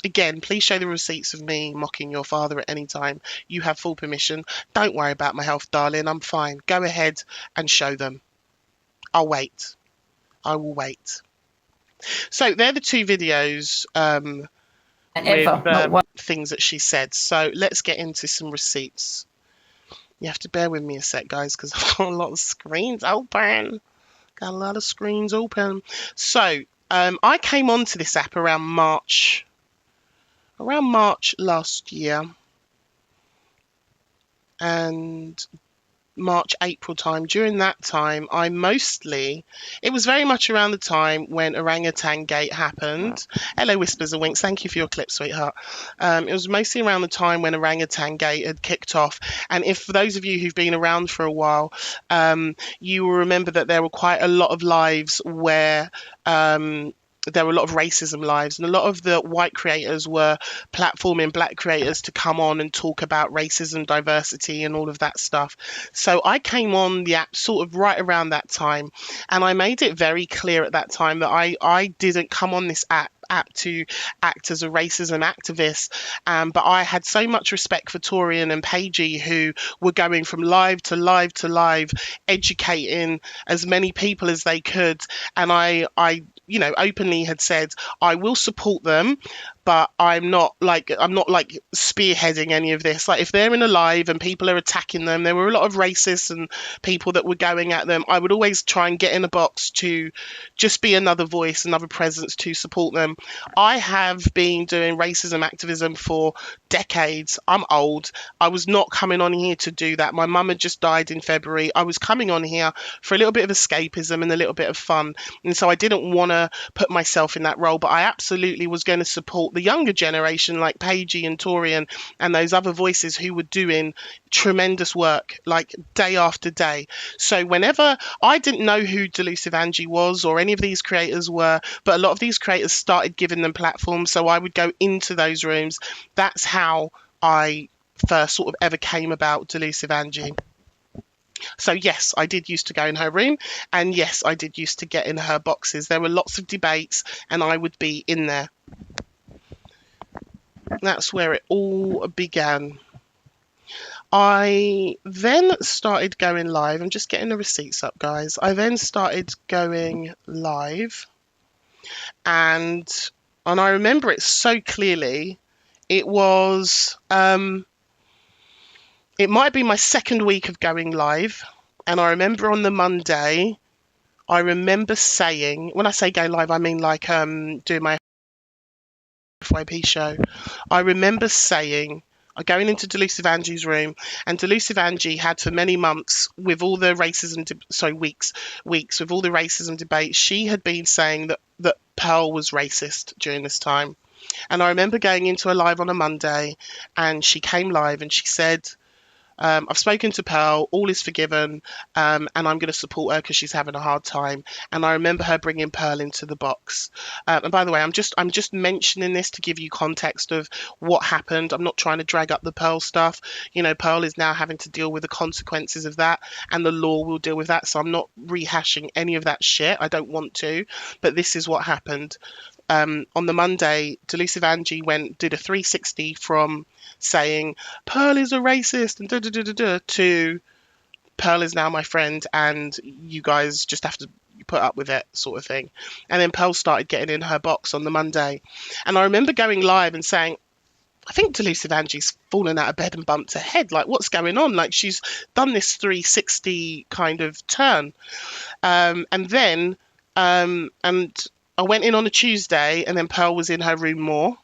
Again, please show the receipts of me mocking your father at any time. You have full permission. Don't worry about my health, darling. I'm fine. Go ahead and show them. I'll wait. I will wait. So they're the two videos with Ever, not one. things that she said. So let's get into some receipts. You have to bear with me a sec, guys, because I've got a lot of screens open. Got a lot of screens open. So I came onto this app around March last year, and March, April time. During that time, it was very much around the time when Orangutan Gate happened. Hello, Whispers and Winks. Thank you for your clip, sweetheart. It was mostly around the time when Orangutan Gate had kicked off. And if for those of you who've been around for a while, you will remember that there were quite a lot of lives where there were a lot of racism lives, and a lot of the white creators were platforming black creators to come on and talk about racism, diversity, and all of that stuff. So I came on the app sort of right around that time, and I made it very clear at that time that I didn't come on this app to act as a racism activist, but I had so much respect for Torian and Paigey, who were going from live to live to live, educating as many people as they could, and I openly had said I will support them, but I'm not like spearheading any of this. Like, if they're in a live and people are attacking them, there were a lot of racists and people that were going at them, I would always try and get in a box to just be another voice, another presence to support them. I have been doing racism activism for decades. I'm old. I was not coming on here to do that. My mum had just died in February. I was coming on here for a little bit of escapism and a little bit of fun, and so I didn't want to put myself in that role, but I absolutely was going to support the younger generation like Paigey and Torian and those other voices who were doing tremendous work like day after day. So whenever, I didn't know who Delusive Angie was or any of these creators were, but a lot of these creators started giving them platforms, so I would go into those rooms. That's how I first sort of ever came about Delusive Angie. So yes, I did used to go in her room, and yes, I did used to get in her boxes. There were lots of debates, and I would be in there. That's where it all began. I then started going live. I'm just getting the receipts up, guys. I then started going live, and I remember it so clearly. It was it might be my second week of going live, and I remember on the Monday, I remember saying, when I say go live, I mean like doing my FYP show. I remember saying, going into Delusive Angie's room, and Delusive Angie had for many months, with all the racism, weeks with all the racism debates, she had been saying that Pearl was racist during this time. And I remember going into a live on a Monday, and she came live and she said, I've spoken to Pearl, all is forgiven, and I'm going to support her because she's having a hard time. And I remember her bringing Pearl into the box. And by the way, I'm just mentioning this to give you context of what happened. I'm not trying to drag up the Pearl stuff. You know, Pearl is now having to deal with the consequences of that, and the law will deal with that. So I'm not rehashing any of that shit. I don't want to, but this is what happened. On the Monday, Delusive Angie did a 360 from saying Pearl is a racist and to Pearl is now my friend and you guys just have to put up with it, sort of thing. And then Pearl started getting in her box on the Monday, and I remember going live and saying, I think Delusive Angie's fallen out of bed and bumped her head. Like, what's going on? Like, she's done this 360 kind of turn. And I went in on a Tuesday, and then Pearl was in her room more.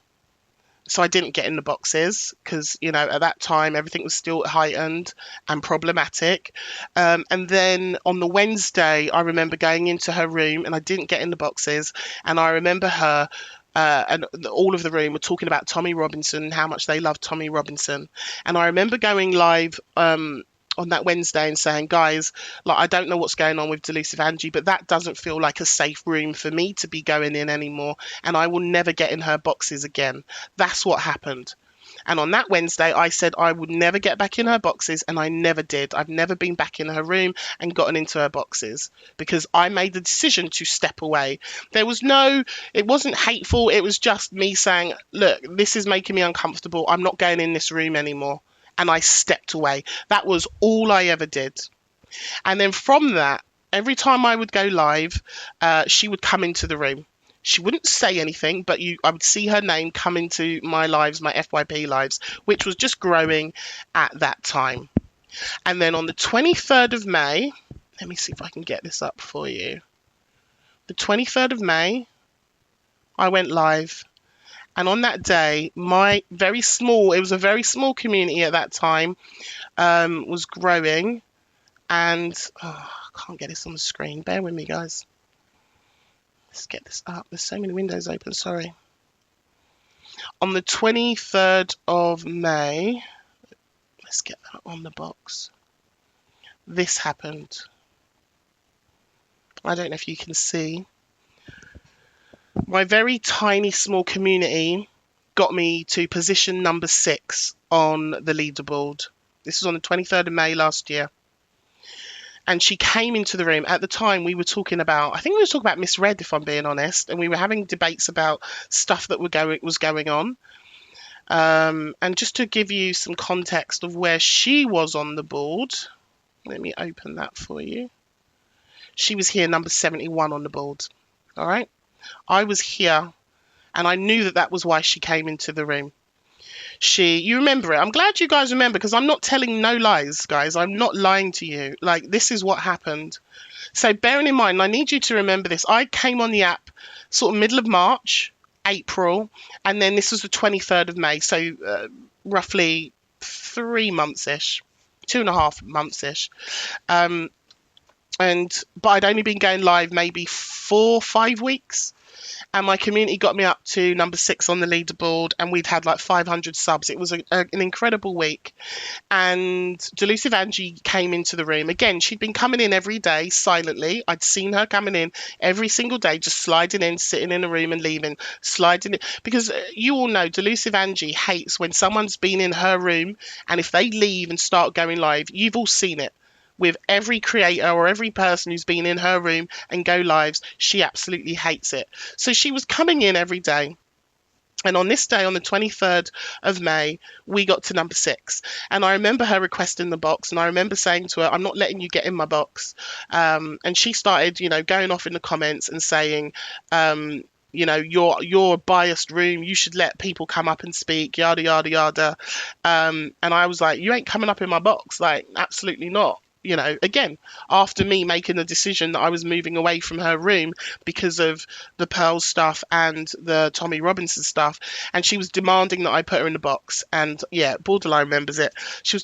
So I didn't get in the boxes because, you know, at that time, everything was still heightened and problematic. And then on the Wednesday, I remember going into her room and I didn't get in the boxes. And I remember her and all of the room were talking about Tommy Robinson, how much they love Tommy Robinson. And I remember going live on that Wednesday and saying, guys, like, I don't know what's going on with Delusive Angie, but that doesn't feel like a safe room for me to be going in anymore, and I will never get in her boxes again. That's what happened. And on that Wednesday, I said I would never get back in her boxes, and I never did. I've never been back in her room and gotten into her boxes because I made the decision to step away. There was no, it wasn't hateful. It was just me saying, look, this is making me uncomfortable. I'm not going in this room anymore. And I stepped away. That was all I ever did. And then from that, every time I would go live, she would come into the room. She wouldn't say anything, but I would see her name come into my lives, my FYP lives, which was just growing at that time. And then on the 23rd of May, let me see if I can get this up for you. The 23rd of May, I went live. And on that day, my very small, it was a very small community at that time, was growing. And I can't get this on the screen. Bear with me, guys. Let's get this up. There's so many windows open, sorry. On the 23rd of May, let's get that on the box. This happened. I don't know if you can see. My very tiny small community got me to position number 6 on the leaderboard. This was on the 23rd of May last year. And she came into the room. At the time, we were talking about, I think we were talking about misread, if I'm being honest, and we were having debates about stuff that was going on. And just to give you some context of where she was on the board, let me open that for you. She was here number 71 on the board. All right. I was here, and I knew that that was why she came into the room. You remember it. I'm glad you guys remember, because I'm not telling no lies, guys. I'm not lying to you. Like, this is what happened. So bearing in mind, I need you to remember this. I came on the app sort of middle of March, April, and then this was the 23rd of May. So roughly 3 months-ish, 2.5 months-ish. But I'd only been going live maybe 4 or 5 weeks. And my community got me up to number 6 on the leaderboard, and we'd had like 500 subs. It was an incredible week. And Delusive Angie came into the room. Again, she'd been coming in every day silently. I'd seen her coming in every single day, just sliding in, sitting in a room and leaving, sliding in. Because you all know Delusive Angie hates when someone's been in her room, and if they leave and start going live, you've all seen it. With every creator or every person who's been in her room and go lives, she absolutely hates it. So she was coming in every day. And on this day, on the 23rd of May, we got to number 6. And I remember her requesting the box. And I remember saying to her, I'm not letting you get in my box. And she started, going off in the comments and saying, you're a biased room. You should let people come up and speak, yada, yada, yada. And I was like, you ain't coming up in my box. Like, absolutely not. Again, after me making the decision that I was moving away from her room because of the Pearl stuff and the Tommy Robinson stuff, and she was demanding that I put her in the box. And yeah, Borderline remembers it.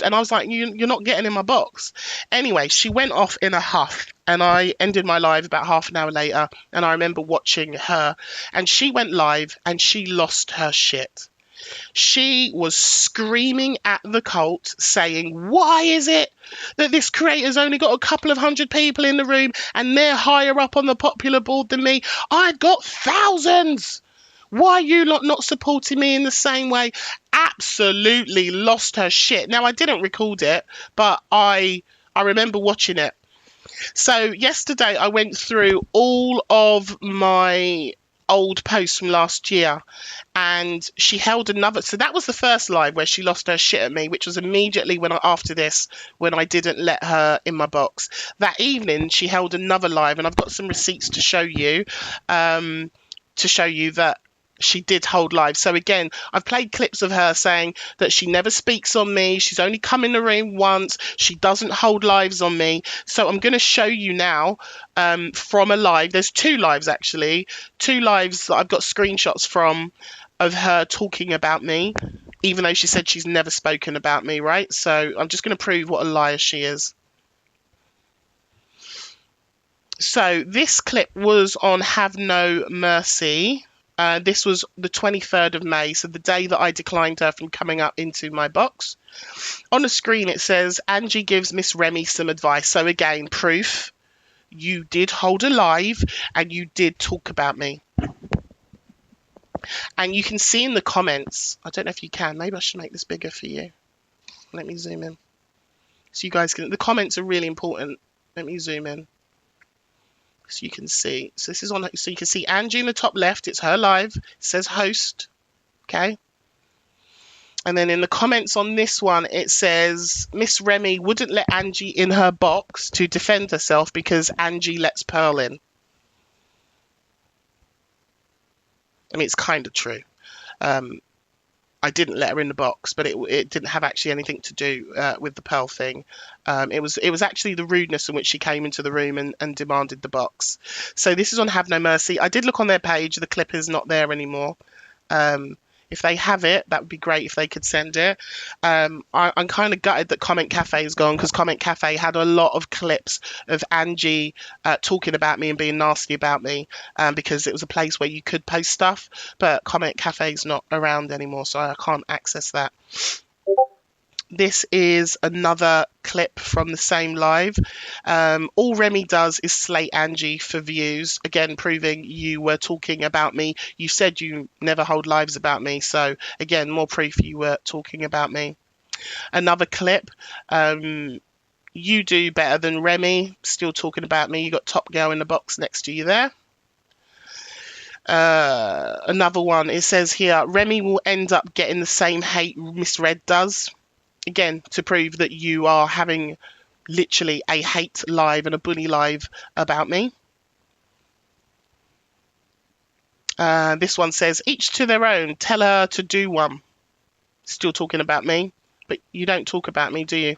And I was like, you're not getting in my box. Anyway, she went off in a huff, and I ended my live about half an hour later, and I remember watching her, and she went live and she lost her shit. She was screaming at the cult, saying, why is it that this creator's only got a couple of 100 people in the room and they're higher up on the popular board than me? I've got thousands. Why are you not supporting me in the same way? Absolutely lost her shit. Now, I didn't record it, but I remember watching it. So yesterday I went through all of my old posts from last year, and she held another, so that was the first live where she lost her shit at me, which was immediately after this, when I didn't let her in my box. That evening she held another live, and I've got some receipts to show you that she did hold live. So again, I've played clips of her saying that she never speaks on me, she's only come in the room once, she doesn't hold lives on me. So I'm going to show you now from a live. There's 2 lives actually, 2 lives that I've got screenshots from of her talking about me, even though she said she's never spoken about me, right? So I'm just going to prove what a liar she is. So this clip was on Have No Mercy. This was the 23rd of May, so the day that I declined her from coming up into my box. On the screen it says, Angie gives Miss Remi some advice. So again, proof. You did hold a live and you did talk about me. And you can see in the comments, I don't know if you can, maybe I should make this bigger for you. Let me zoom in. So you guys can, the comments are really important. Let me zoom in. So you can see. So this is on, so you can see Angie in the top left, it's her live, it says host, okay? And then in the comments on this one, it says, Miss Remi wouldn't let Angie in her box to defend herself because Angie lets Pearl in. I mean, it's kind of true. I didn't let her in the box, but it didn't have actually anything to do with the Pearl thing. It was actually the rudeness in which she came into the room and demanded the box. So this is on Have No Mercy. I did look on their page. The clip is not there anymore. If they have it, that would be great if they could send it. I'm kind of gutted that Comment Cafe is gone, because Comment Cafe had a lot of clips of Angie talking about me and being nasty about me, because it was a place where you could post stuff, but Comment Cafe is not around anymore, so I can't access that. This is another clip from the same live. All Remi does is slate Angie for views, again proving you were talking about me. You said you never hold lives about me, so again more proof you were talking about me. Another clip, you do better than Remi, still talking about me. You got Top Girl in the box next to you there. Another one, it says here, Remi will end up getting the same hate Miss Red does. Again, to prove that you are having literally a hate live and a bully live about me. This one says, each to their own, tell her to do one. Still talking about me, but you don't talk about me, do you?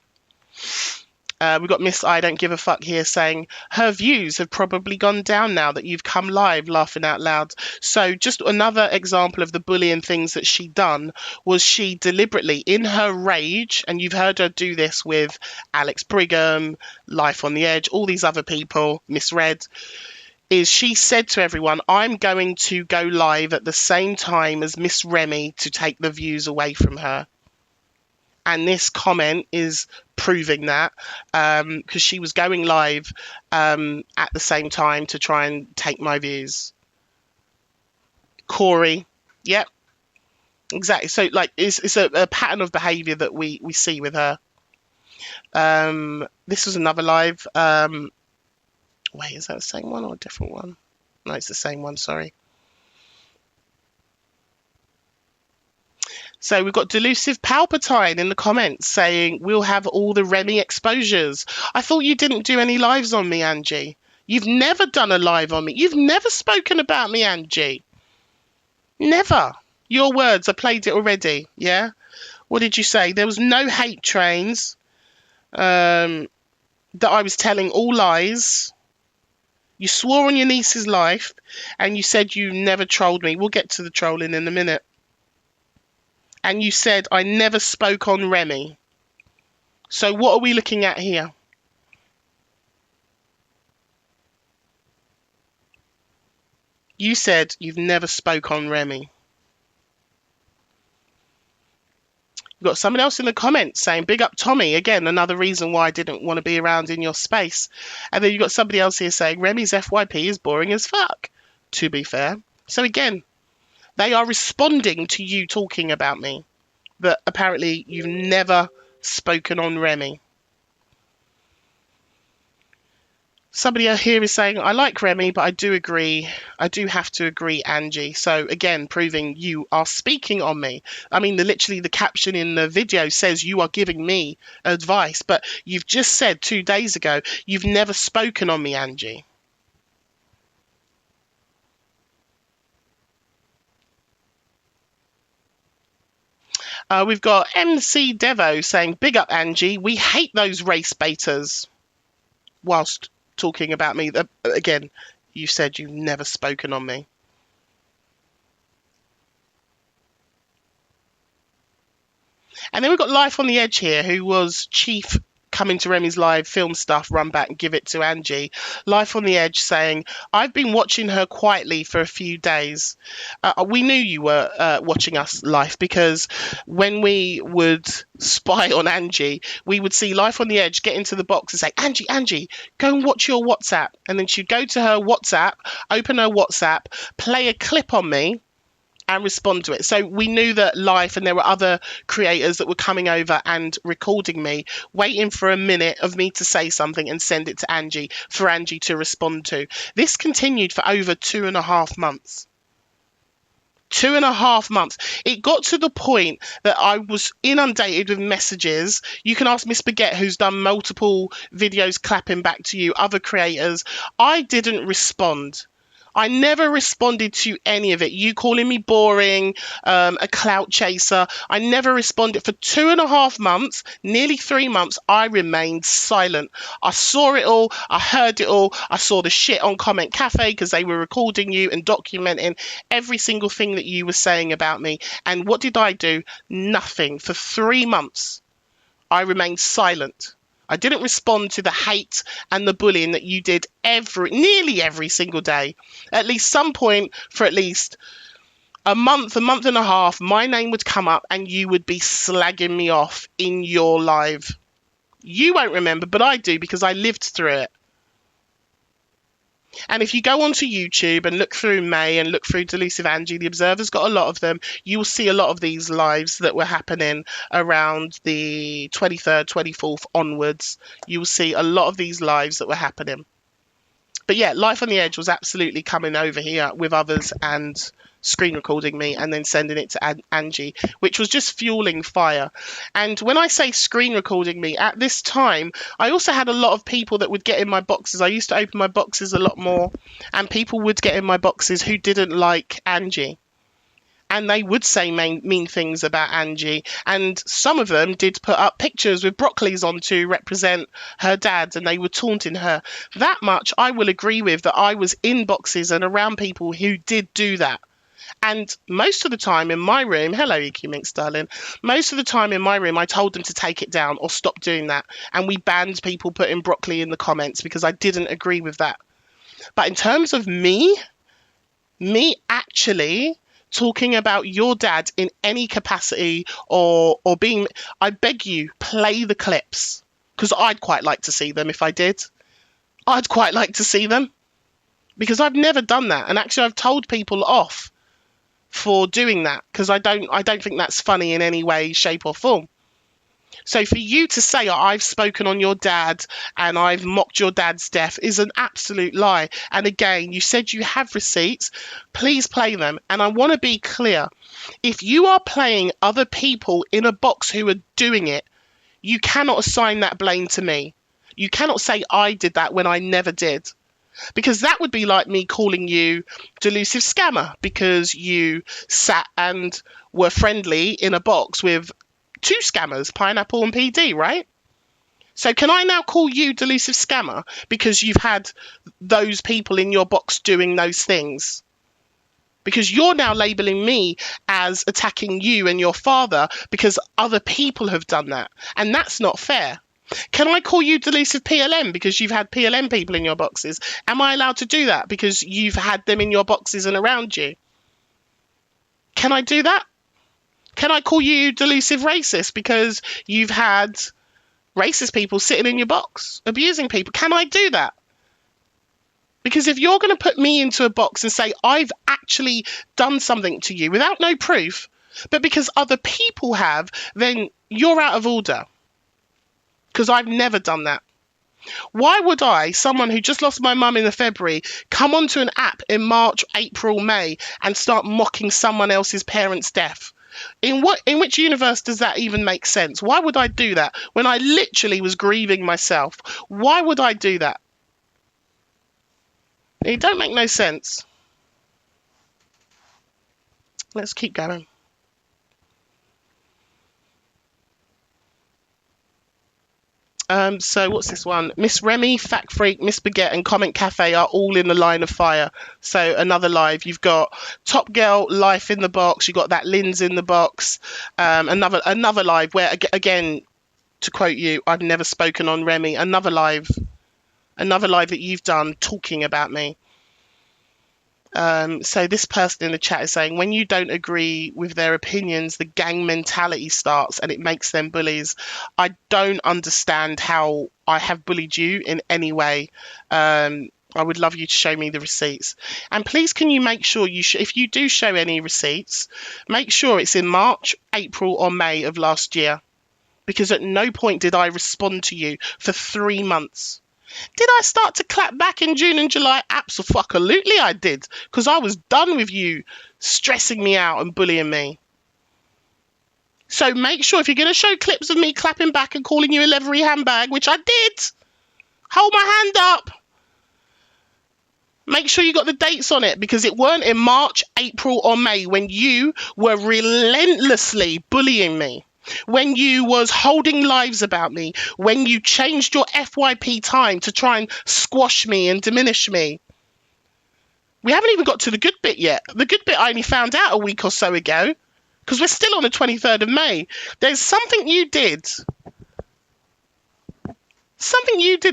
We've got Miss I Don't Give a Fuck here saying, her views have probably gone down now that you've come live, laughing out loud. So just another example of the bullying things that she done was she deliberately, in her rage, and you've heard her do this with Alex Brigham, Life on the Edge, all these other people, Miss Red, is she said to everyone, I'm going to go live at the same time as Miss Remi to take the views away from her. And this comment is proving that, because she was going live at the same time to try and take my views. Corey, yep, exactly. So like it's a pattern of behaviour that we see with her. This was another live. Wait, is that the same one or a different one? No, it's the same one, sorry. So we've got Delusive Palpatine in the comments saying, we'll have all the Remi exposures. I thought you didn't do any lives on me, Angie. You've never done a live on me. You've never spoken about me, Angie. Never. Your words, I played it already, yeah? What did you say? There was no hate trains, that I was telling all lies. You swore on your niece's life, and you said you never trolled me. We'll get to the trolling in a minute. And you said I never spoke on Remi. So what are we looking at here? You said you've never spoke on Remi. You've got someone else in the comments saying, big up Tommy. Again, another reason why I didn't want to be around in your space. And then you've got somebody else here saying, Remi's FYP is boring as fuck, to be fair. So again, they are responding to you talking about me. But apparently you've never spoken on Remi. Somebody here is saying, I like Remi, but I do have to agree, Angie. So again, proving you are speaking on me. I mean, literally the caption in the video says you are giving me advice, but you've just said 2 days ago, you've never spoken on me, Angie. We've got MC Devo saying, big up Angie, we hate those race baiters. Whilst talking about me, again, you said you've never spoken on me. And then we've got Life on the Edge here, who was chief come into Remi's live, film stuff, run back and give it to Angie. Life on the Edge saying, I've been watching her quietly for a few days. We knew you were watching us live, because when we would spy on Angie, we would see Life on the Edge get into the box and say, Angie, go and watch your WhatsApp. And then she'd go to her WhatsApp, open her WhatsApp, play a clip on me, and respond to it. So we knew that Life, and there were other creators that were coming over and recording me, waiting for a minute of me to say something and send it to Angie for Angie to respond to. This continued for over 2.5 months. 2.5 months. It got to the point that I was inundated with messages. You can ask Miss Baguette, who's done multiple videos clapping back to you, other creators. I didn't respond. I never responded to any of it. You calling me boring, a clout chaser. I never responded. For 2.5 months, nearly 3 months, I remained silent. I saw it all. I heard it all. I saw the shit on Comment Cafe because they were recording you and documenting every single thing that you were saying about me. And what did I do? Nothing. For 3 months, I remained silent. I didn't respond to the hate and the bullying that you did nearly every single day. At least some point for at least a month and a half, my name would come up and you would be slagging me off in your live. You won't remember, but I do, because I lived through it. And if you go onto YouTube and look through May and look through Delusive Angie, The Observer's got a lot of them. You will see a lot of these lives that were happening around the 23rd, 24th onwards. You will see a lot of these lives that were happening. But yeah, Life on the Edge was absolutely coming over here with others and screen recording me and then sending it to Angie, which was just fueling fire. And when I say screen recording me, at this time, I also had a lot of people that would get in my boxes. I used to open my boxes a lot more, and people would get in my boxes who didn't like Angie. And they would say mean things about Angie. And some of them did put up pictures with broccolis on to represent her dad, and they were taunting her. That much I will agree with, that I was in boxes and around people who did do that. And most of the time in my room, hello EQ Minx darling, most of the time in my room I told them to take it down or stop doing that. And we banned people putting broccoli in the comments because I didn't agree with that. But in terms of me actually talking about your dad in any capacity or being, I beg you, play the clips, because I'd quite like to see them if I did. I'd quite like to see them, because I've never done that. And actually I've told people off for doing that, because I don't think that's funny in any way, shape or form. So for you to say I've spoken on your dad and I've mocked your dad's death is an absolute lie. And again, you said you have receipts. Please play them. And I want to be clear. If you are playing other people in a box who are doing it, you cannot assign that blame to me. You cannot say I did that when I never did. Because that would be like me calling you delusive scammer because you sat and were friendly in a box with two scammers, Pineapple and PD, right? So can I now call you delusive scammer because you've had those people in your box doing those things? Because you're now labeling me as attacking you and your father because other people have done that. And that's not fair. Can I call you delusive PLM because you've had PLM people in your boxes? Am I allowed to do that because you've had them in your boxes and around you? Can I do that? Can I call you delusive racist because you've had racist people sitting in your box, abusing people? Can I do that? Because if you're going to put me into a box and say I've actually done something to you without no proof, but because other people have, then you're out of order. Because I've never done that. Why would I, someone who just lost my mum in the February, come onto an app in March, April, May and start mocking someone else's parents' death? In which universe does that even make sense? Why would I do that when I literally was grieving myself? Why would I do that? It don't make no sense. Let's keep going. So what's this one? Miss Remi, Fact Freak, Miss Baguette and Comment Cafe are all in the line of fire. So another live. You've got Top Girl, Life in the box. You've got that Lynn's in the box. Another live where, again, to quote you, I've never spoken on Remi. Another live that you've done talking about me. So this person in the chat is saying, when you don't agree with their opinions, the gang mentality starts and it makes them bullies. I don't understand how I have bullied you in any way. I would love you to show me the receipts. And please, can you make sure if you do show any receipts, make sure it's in March, April or May of last year. Because at no point did I respond to you for 3 months. Did I start to clap back in June and July? Absolutely I did, because I was done with you stressing me out and bullying me. So make sure if you're going to show clips of me clapping back and calling you a leathery handbag, which I did, hold my hand up. Make sure you got the dates on it, because it weren't in March, April or May when you were relentlessly bullying me. When you was holding lives about me, when you changed your FYP time to try and squash me and diminish me. We haven't even got to the good bit yet. The good bit I only found out a week or so ago, because we're still on the 23rd of May. There's something you did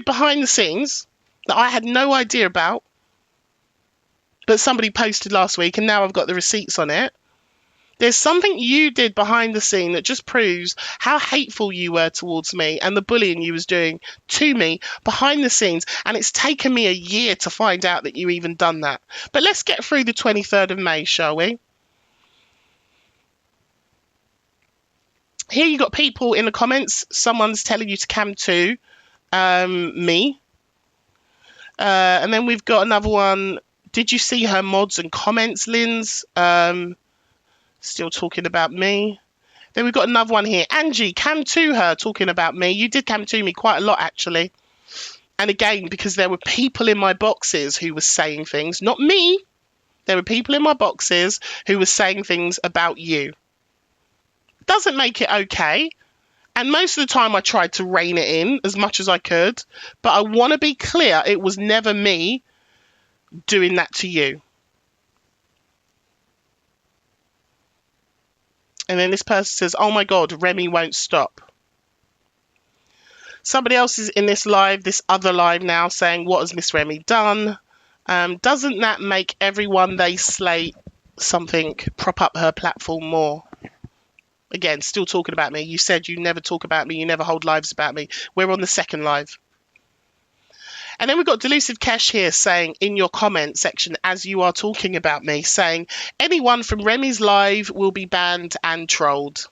behind the scenes that I had no idea about, but somebody posted last week and now I've got the receipts on it. There's something you did behind the scene that just proves how hateful you were towards me and the bullying you was doing to me behind the scenes. And it's taken me a year to find out that you even done that. But let's get through the 23rd of May, shall we? Here you got people in the comments. Someone's telling you to cam to me. And then we've got another one. Did you see her mods and comments, Linz? Still talking about me. Then we've got another one here. Angie, cam to her, talking about me. You did cam to me quite a lot, actually. And again, because there were people in my boxes who were saying things, not me. There were people in my boxes who were saying things about you. Doesn't make it okay. And most of the time I tried to rein it in as much as I could. But I want to be clear, it was never me doing that to you. And then this person says, oh my God, Remi won't stop. Somebody else is in this live, this other live now, saying, what has Miss Remi done? Doesn't that make everyone they slay something prop up her platform more? Again, still talking about me. You said you never talk about me, you never hold lives about me. We're on the second live. And then we've got Delusive Kesh here saying in your comment section, as you are talking about me, saying anyone from Remi's live will be banned and trolled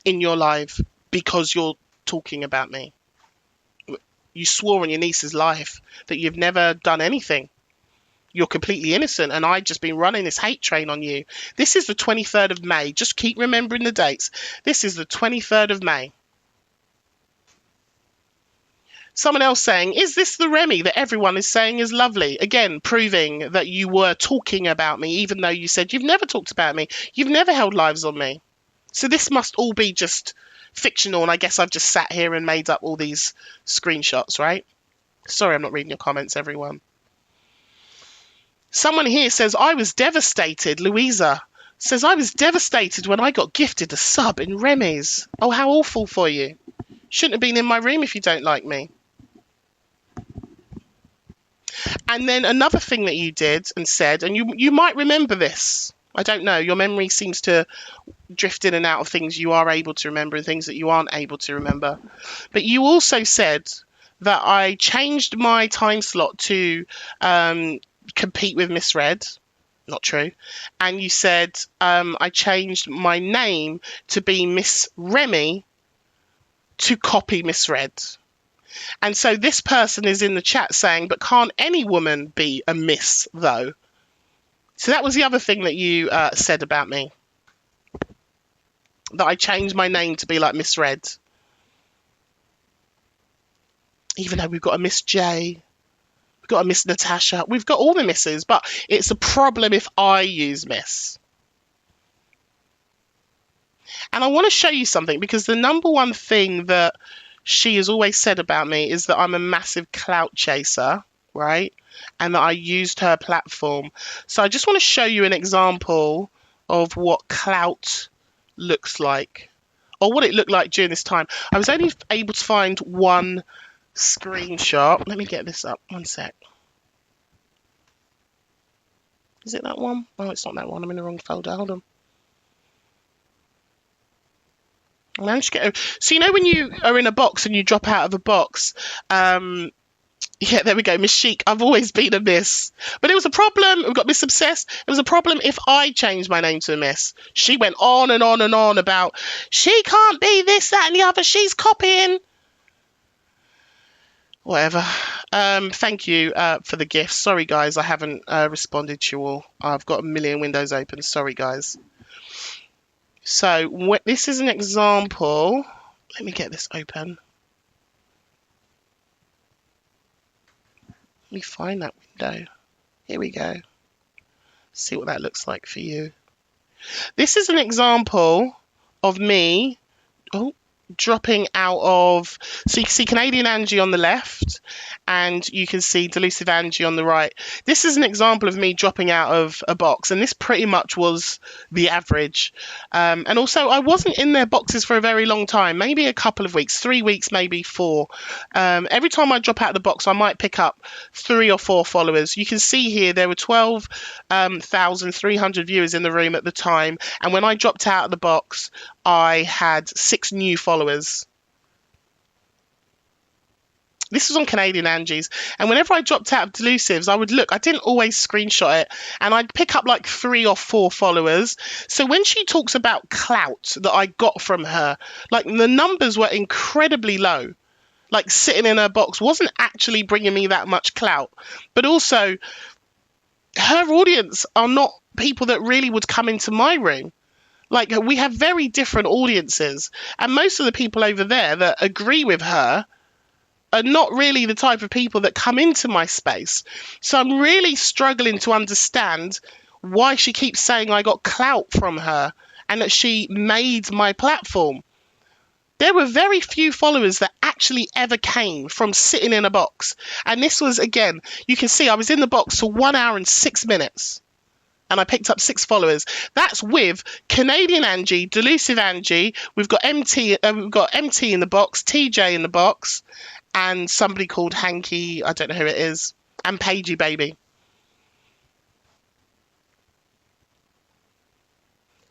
in your live because you're talking about me. You swore on your niece's life that you've never done anything. You're completely innocent, and I've just been running this hate train on you. This is the 23rd of May. Just keep remembering the dates. This is the 23rd of May. Someone else saying, is this the Remi that everyone is saying is lovely? Again, proving that you were talking about me, even though you said you've never talked about me. You've never held lives on me. So this must all be just fictional, and I guess I've just sat here and made up all these screenshots, right? Sorry, I'm not reading your comments, everyone. Someone here says, I was devastated. Louisa says, I was devastated when I got gifted a sub in Remi's. Oh, how awful for you. Shouldn't have been in my room if you don't like me. And then another thing that you did and said, and you might remember this. I don't know. Your memory seems to drift in and out of things you are able to remember and things that you aren't able to remember. But you also said that I changed my time slot to compete with Miss Red. Not true. And you said I changed my name to be Miss Remi to copy Miss Red. And so this person is in the chat saying, but can't any woman be a miss, though? So that was the other thing that you said about me. That I changed my name to be like Miss Red. Even though we've got a Miss J. We've got a Miss Natasha. We've got all the misses, but it's a problem if I use Miss. And I want to show you something, because the number one thing that she has always said about me is that I'm a massive clout chaser, right? And that I used her platform. So I just want to show you an example of what clout looks like. or what it looked like during this time. I was only able to find one screenshot. Let me get this up. One sec. Is it that one? Oh, it's not that one. I'm in the wrong folder. Hold on. I managed to get so you know when you are in a box and you drop out of a box, yeah, there we go, Miss Chic. I've always been a Miss. But it was a problem. We got Miss Obsessed. It was a problem if I changed my name to a Miss. She went on and on and on about, she can't be this, that, and the other. She's copying. Whatever. Thank you for the gifts. Sorry, guys, I haven't responded to you all. I've got a million windows open. Sorry, guys. So this is an example. Let me get this open. Let me find that window. Here we go. See what that looks like for you. This is an example of me dropping out of, so you can see Canadian Angie on the left and you can see Delusive Angie on the right. This is an example of me dropping out of a box, and this pretty much was the average. And also I wasn't in their boxes for a very long time, maybe a couple of weeks, 3 weeks, maybe 4. Every time I drop out of the box I might pick up 3 or 4 followers. You can see here there were 12,300 viewers in the room at the time, and when I dropped out of the box I had 6 new followers. This was on Canadian Angie's, and whenever I dropped out of Delusives, I would look. I didn't always screenshot it, and I'd pick up like 3 or 4 followers. So when she talks about clout that I got from her, like the numbers were incredibly low. Like sitting in her box wasn't actually bringing me that much clout, but also her audience are not people that really would come into my room. Like, we have very different audiences, and most of the people over there that agree with her are not really the type of people that come into my space. So I'm really struggling to understand why she keeps saying I got clout from her and that she made my platform. There were very few followers that actually ever came from sitting in a box. And this was, again, you can see I was in the box for 1 hour and 6 minutes. And I picked up 6 followers. That's with Canadian Angie, Delusive Angie. We've got MT in the box, TJ in the box, and somebody called Hanky. I don't know who it is, and Pagey Baby.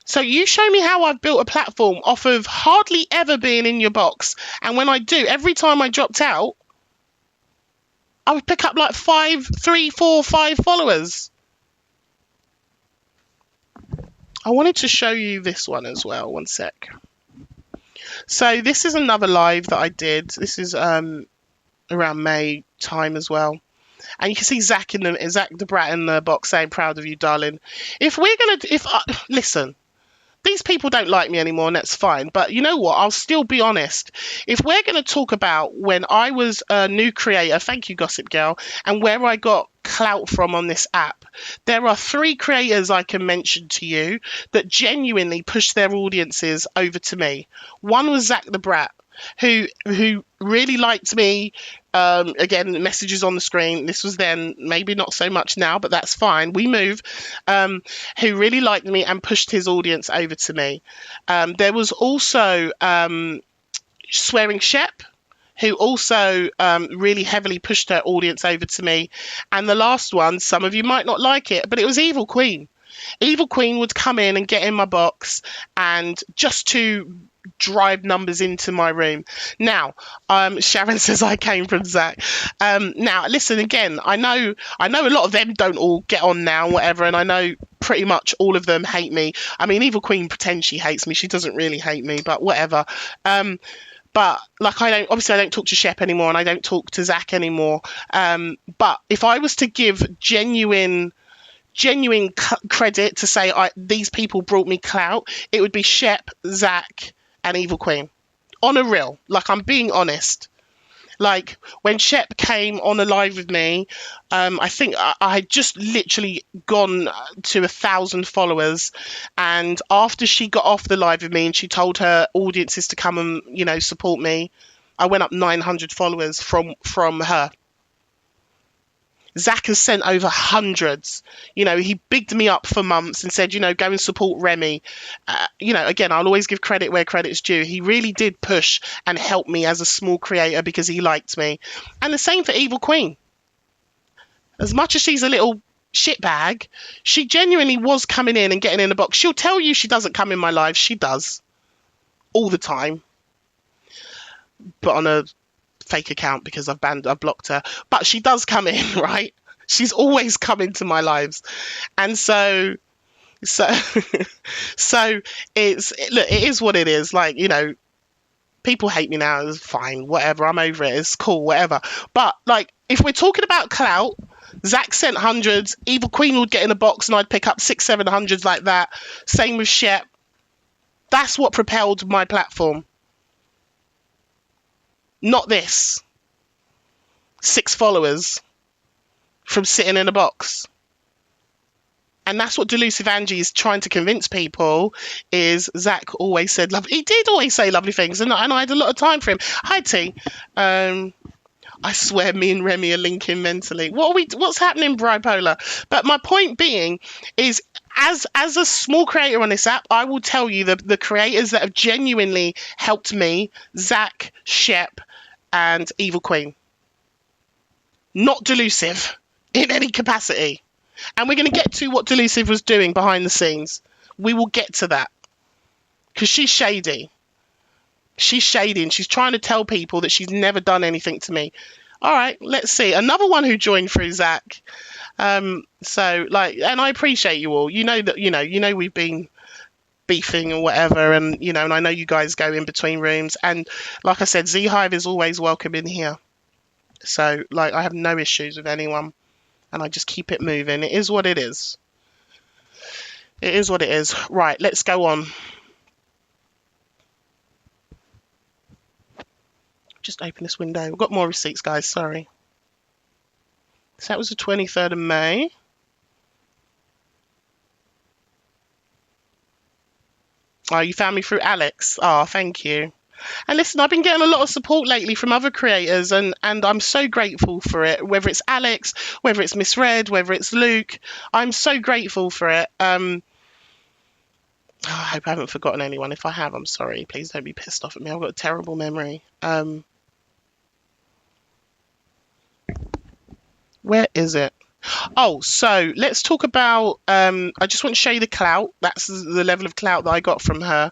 So you show me how I've built a platform off of hardly ever being in your box, and when I do, every time I dropped out, I would pick up like 3, 4, 5 followers. I wanted to show you this one as well. One sec. So this is another live that I did. This is around May time as well. And you can see Zach the Brat in the box saying, "Proud of you, darling." Listen, these people don't like me anymore, and that's fine. But you know what? I'll still be honest. If we're going to talk about when I was a new creator, thank you, Gossip Girl, and where I got clout from on this app, there are 3 creators I can mention to you that genuinely pushed their audiences over to me. One was Zach the Brat, who really liked me. Again, messages on the screen. This was then, maybe not so much now, but that's fine. We move. Who really liked me and pushed his audience over to me. There was also Swearing Shep, who also really heavily pushed her audience over to me. And the last one, some of you might not like it, but it was Evil Queen. Evil Queen would come in and get in my box and just to drive numbers into my room. Now, Sharon says I came from Zach. Now, listen, again, I know a lot of them don't all get on now, whatever, and I know pretty much all of them hate me. I mean, Evil Queen pretends she hates me. She doesn't really hate me, but whatever. But like, I don't talk to Shep anymore, and I don't talk to Zach anymore. But if I was to give genuine credit to say these people brought me clout, it would be Shep, Zach, and Evil Queen. On a real, like, I'm being honest. Like, when Shep came on a live with me, I think I had just literally gone to 1,000 followers, and after she got off the live with me and she told her audiences to come and support me, I went up 900 followers from her. Zach has sent over hundreds. You know, he bigged me up for months and said, you know, go and support Remi. You know, again, I'll always give credit where credit's due. He really did push and help me as a small creator because he liked me. And the same for Evil Queen. As much as she's a little shitbag, she genuinely was coming in and getting in the box. She'll tell you she doesn't come in my live. She does. All the time. But on a fake account because I've blocked her. But she does come in, right? She's always come into my lives. And so so it is what it is. Like, you know, people hate me now. It's fine, whatever. I'm over it. It's cool, whatever. But like, if we're talking about clout, Zach sent hundreds. Evil Queen would get in a box and I'd pick up 600-700 like that. Same with Shep. That's what propelled my platform. Not this. 6 followers from sitting in a box. And that's what Delusive Angie is trying to convince people is Zach always said love. He did always say lovely things, and I had a lot of time for him. Hi T. I swear me and Remi are linking mentally. What's happening, bipolar? But my point being is, as a small creator on this app, I will tell you the creators that have genuinely helped me, Zach, Shep, and Evil Queen. Not Delusive in any capacity. And we're going to get to what Delusive was doing behind the scenes. We will get to that. Because she's shady. She's shady and she's trying to tell people that she's never done anything to me. All right, let's see. Another one who joined through Zach. So, like, and I appreciate you all. You know that, you know we've been beefing or whatever, and, you know, and I know you guys go in between rooms. And like I said, Z Hive is always welcome in here. So, like, I have no issues with anyone. And I just keep it moving. It is what it is. It is what it is. Right, let's go on. Just open this window. We've got more receipts, guys. Sorry. So that was the 23rd of May. Oh, you found me through Alex. Oh, thank you. And listen, I've been getting a lot of support lately from other creators, and I'm so grateful for it. Whether it's Alex, whether it's Miss Red, whether it's Luke, I'm so grateful for it. I hope I haven't forgotten anyone. If I have, I'm sorry. Please don't be pissed off at me. I've got a terrible memory. Where is it? Oh, so let's talk about, I just want to show you the clout. That's the level of clout that I got from her.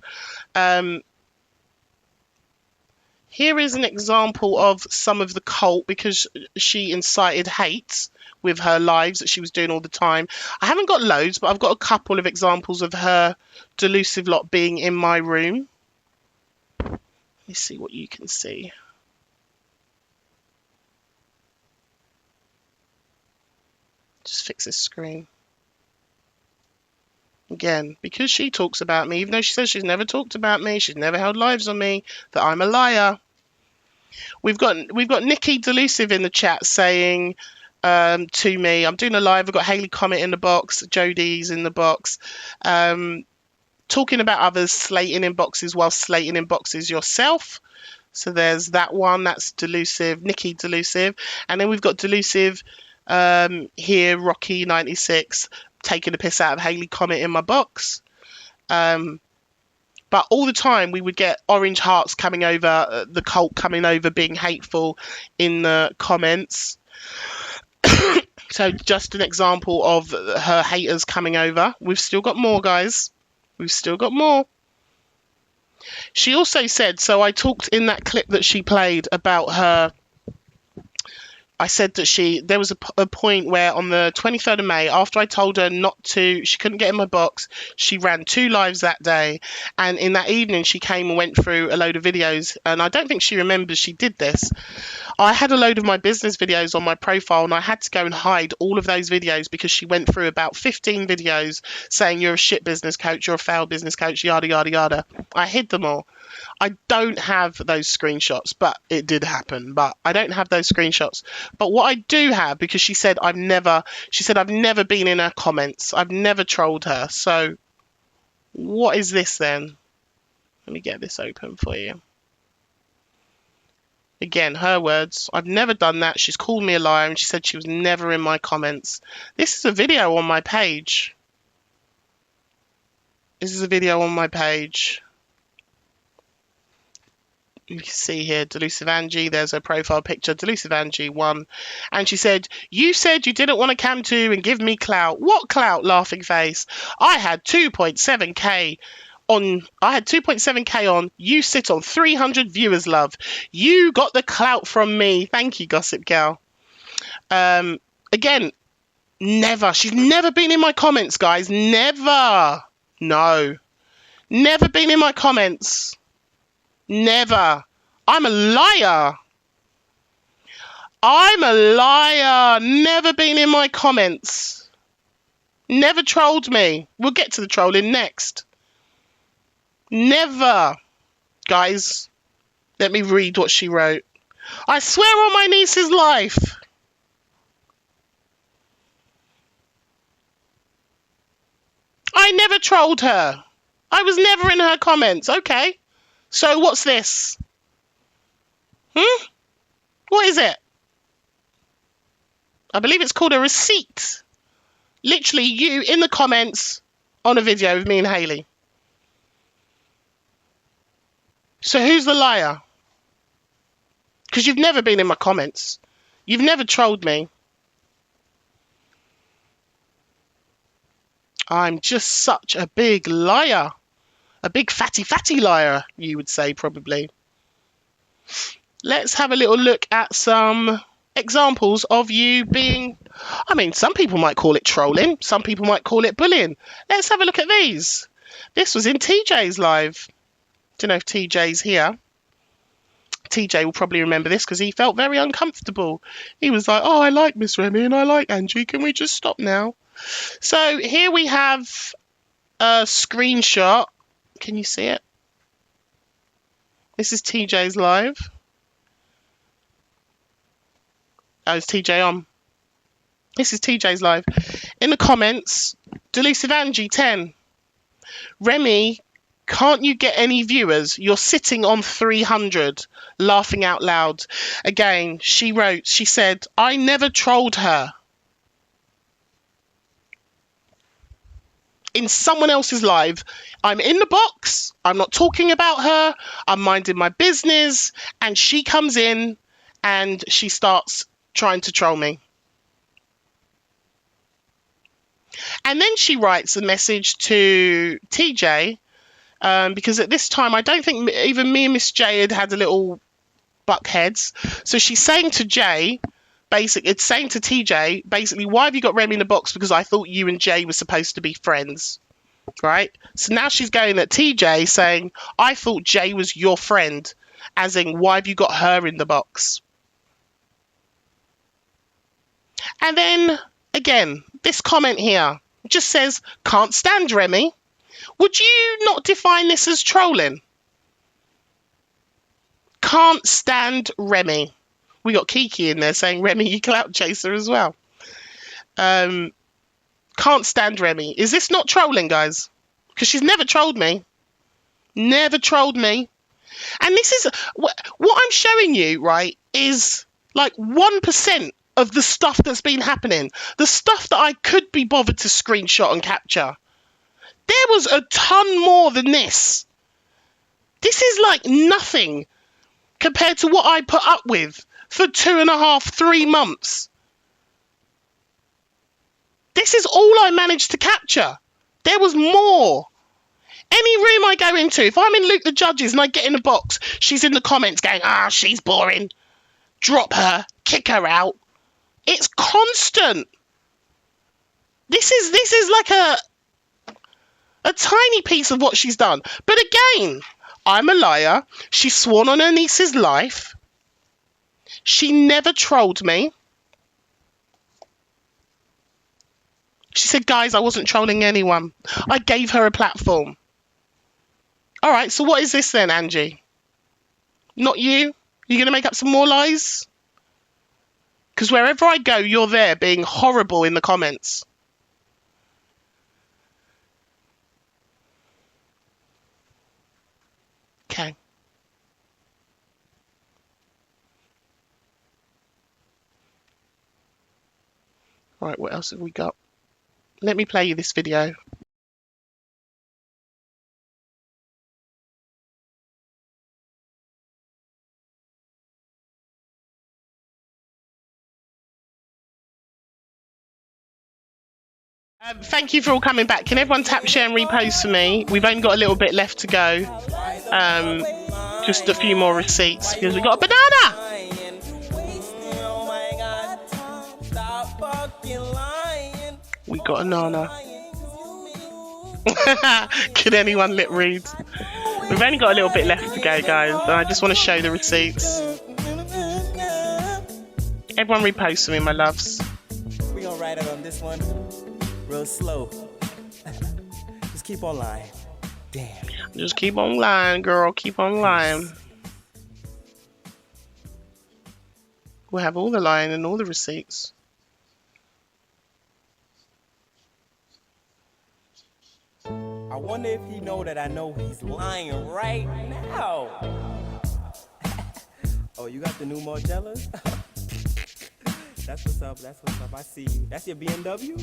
Here is an example of some of the cult, because she incited hate with her lives that she was doing all the time. I haven't got loads, but I've got a couple of examples of her Delusive lot being in my room. Let me see what you can see. Just fix this screen. Again, because she talks about me, even though she says she's never talked about me, she's never held lives on me, that I'm a liar. We've got Nikki Delusive in the chat saying to me, I'm doing a live, I've got Hayley Comet in the box, Jodie's in the box, talking about others slating in boxes while slating in boxes yourself. So there's that one, that's Delusive, Nikki Delusive. And then we've got Delusive here, Rocky 96, taking the piss out of Hayley Comet in my box. But all the time we would get orange hearts coming over, the cult coming over, being hateful in the comments. So just an example of her haters coming over. We've still got more, guys. We've still got more. She also said, so I talked in that clip that she played about her, I said that there was a point where on the 23rd of May, after I told her she couldn't get in my box, she ran 2 lives that day. And in that evening, she came and went through a load of videos. And I don't think she remembers she did this. I had a load of my business videos on my profile, and I had to go and hide all of those videos because she went through about 15 videos saying you're a shit business coach, you're a failed business coach, yada, yada, yada. I hid them all. I don't have those screenshots, but it did happen. But I don't have those screenshots. But what I do have, because she said I've never been in her comments. I've never trolled her. So what is this then? Let me get this open for you. Again, her words. I've never done that. She's called me a liar and she said she was never in my comments. This is a video on my page. This is a video on my page. You can see here, Delusive Angie. There's her profile picture, Delusive Angie 1. And she said, you said you didn't want to cam to and give me clout. What clout, laughing face? I had 2.7k on. You sit on 300 viewers, love. You got the clout from me. Thank you, Gossip Girl. Again, never. She's never been in my comments, guys. Never. No. Never been in my comments. Never. I'm a liar. I'm a liar. Never been in my comments. Never trolled me. We'll get to the trolling next. Never. Guys, let me read what she wrote. I swear on my niece's life. I never trolled her. I was never in her comments. Okay. So what's this? What is it? I believe it's called a receipt. Literally you in the comments on a video of me and Hayley. So who's the liar? Because you've never been in my comments. You've never trolled me. I'm just such a big liar. A big fatty liar, you would say, probably. Let's have a little look at some examples of you being... I mean, some people might call it trolling. Some people might call it bullying. Let's have a look at these. This was in TJ's live. Don't know if TJ's here. TJ will probably remember this because he felt very uncomfortable. He was like, oh, I like Miss Remi and I like Angie. Can we just stop now? So here we have a screenshot. Can you see it? This is TJ's live. Oh, is TJ on? This is TJ's live. In the comments, Delusive Angie 10. Remi, can't you get any viewers? You're sitting on 300. Laughing out loud. Again, she wrote, she said, I never trolled her. In someone else's live, I'm in the box, I'm not talking about her, I'm minding my business, and she comes in and she starts trying to troll me. And then she writes a message to TJ, because at this time I don't think even me and Miss J had a little buck heads. So she's saying to Jay, basically, it's saying to TJ, basically, why have you got Remi in the box? Because I thought you and Jay were supposed to be friends, right? So now she's going at TJ saying, I thought Jay was your friend, as in, why have you got her in the box? And then, again, this comment here just says, can't stand Remi. Would you not define this as trolling? Can't stand Remi. We got Kiki in there saying, Remi, you clout chaser as well. Can't stand Remi. Is this not trolling, guys? Because she's never trolled me. Never trolled me. And this is, what I'm showing you, right, is like 1% of the stuff that's been happening. The stuff that I could be bothered to screenshot and capture. There was a ton more than this. This is like nothing compared to what I put up with for 2.5, 3 months. This is all I managed to capture. There was more. Any room I go into, if I'm in Luke the Judges and I get in a box, she's in the comments going, she's boring. Drop her, kick her out. It's constant. This is like a tiny piece of what she's done. But again, I'm a liar. She's sworn on her niece's life. She never trolled me. She said, guys, I wasn't trolling anyone. I gave her a platform. All right, so what is this then, Angie? Not you? You're going to make up some more lies? Because wherever I go, you're there being horrible in the comments. Okay. Right, what else have we got? Let me play you this video. Thank you for all coming back. Can everyone tap, share, and repost for me? We've only got a little bit left to go. Just a few more receipts because we got a banana. We got a nana. Can anyone lip read? We've only got a little bit left to go, guys. And I just want to show the receipts. Everyone repost for me, my loves. We're gonna ride it on this one real slow. Just keep on lying. Damn. Just keep on lying, girl. Keep on lying. We'll have all the lying and all the receipts. I wonder if he know that I know he's lying right now. Oh, you got the new Margellas? That's what's up. That's what's up. I see you. That's your BMW?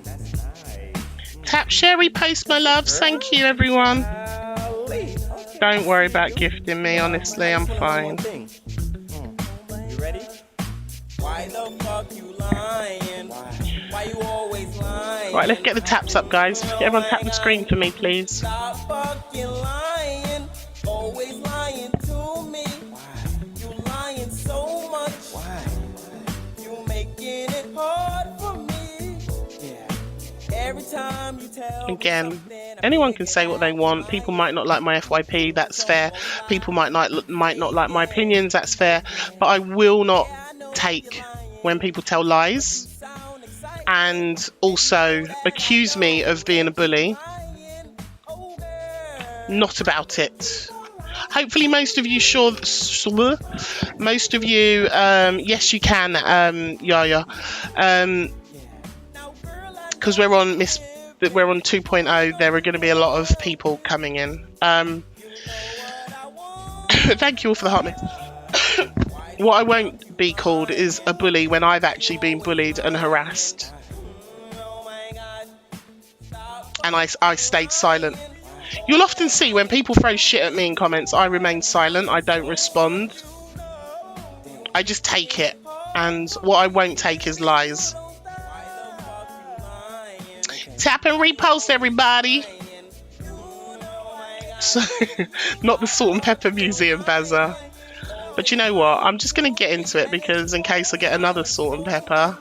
That's nice. Tap, share, repost, my loves. Thank you, everyone. Okay. Don't worry about gifting me, honestly. I'm fine. You ready? Why the fuck you lying? Why you always lying? Right, let's get the taps up, guys. Everyone tap the screen for me, please. Stop fucking lying. Always lying to me. You lying so much. You making it hard for me. Every time you tell Again, anyone can say what they want. People might not like my FYP, that's fair. People might not like my opinions, that's fair. But I will not take when people tell lies and also accuse me of being a bully. Not about it. Hopefully most of you most of you yes you can, Yaya, because we're on 2.0. there are going to be a lot of people coming in. Thank you all for the heart miss. What I won't be called is a bully when I've actually been bullied and harassed, and I stayed silent. You'll often see when people throw shit at me in comments, I remain silent. I don't respond. I just take it. And what I won't take is lies. Tap and repost, everybody. So, not the Salt and Pepper Museum, Bazza. But you know what? I'm just going to get into it because in case I get another Salt and Pepper,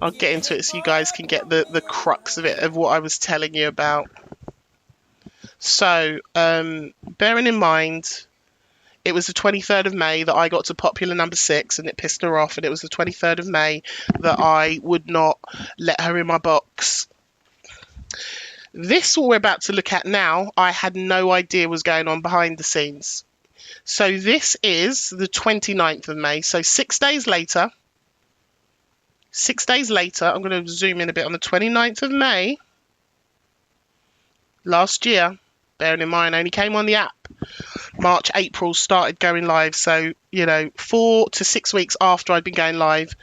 I'll get into it so you guys can get the crux of it, of what I was telling you about. So, bearing in mind, it was the 23rd of May that I got to popular number 6 and it pissed her off, and it was the 23rd of May that I would not let her in my box. This, what we're about to look at now, I had no idea was going on behind the scenes. So this is the 29th of May, so 6 days later, I'm going to zoom in a bit, on the 29th of May last year, bearing in mind I only came on the app March, April, started going live, so 4 to 6 weeks after I'd been going live.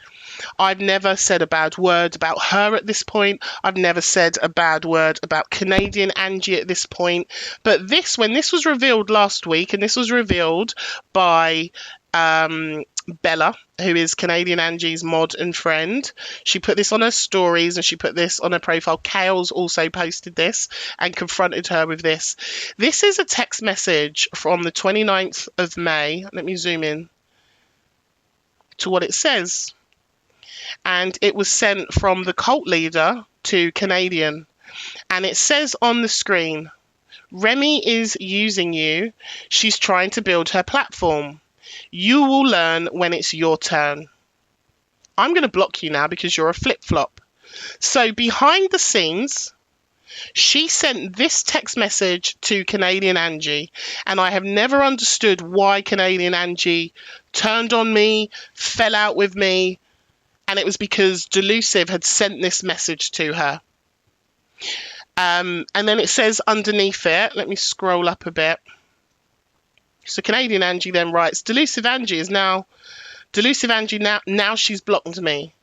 I've never said a bad word about her at this point. I've never said a bad word about Canadian Angie at this point. But when this was revealed last week, and this was revealed by Bella, who is Canadian Angie's mod and friend. She put this on her stories and she put this on her profile. Kale's also posted this and confronted her with this. This is a text message from the 29th of May. Let me zoom in to what it says. And it was sent from the cult leader to Canadian. And it says on the screen, Remi is using you. She's trying to build her platform. You will learn when it's your turn. I'm going to block you now because you're a flip-flop. So behind the scenes, she sent this text message to Canadian Angie, and I have never understood why Canadian Angie turned on me, fell out with me, and it was because Delusive had sent this message to her. And then it says underneath it, let me scroll up a bit. So Canadian Angie then writes, Delusive Angie now she's blocked me.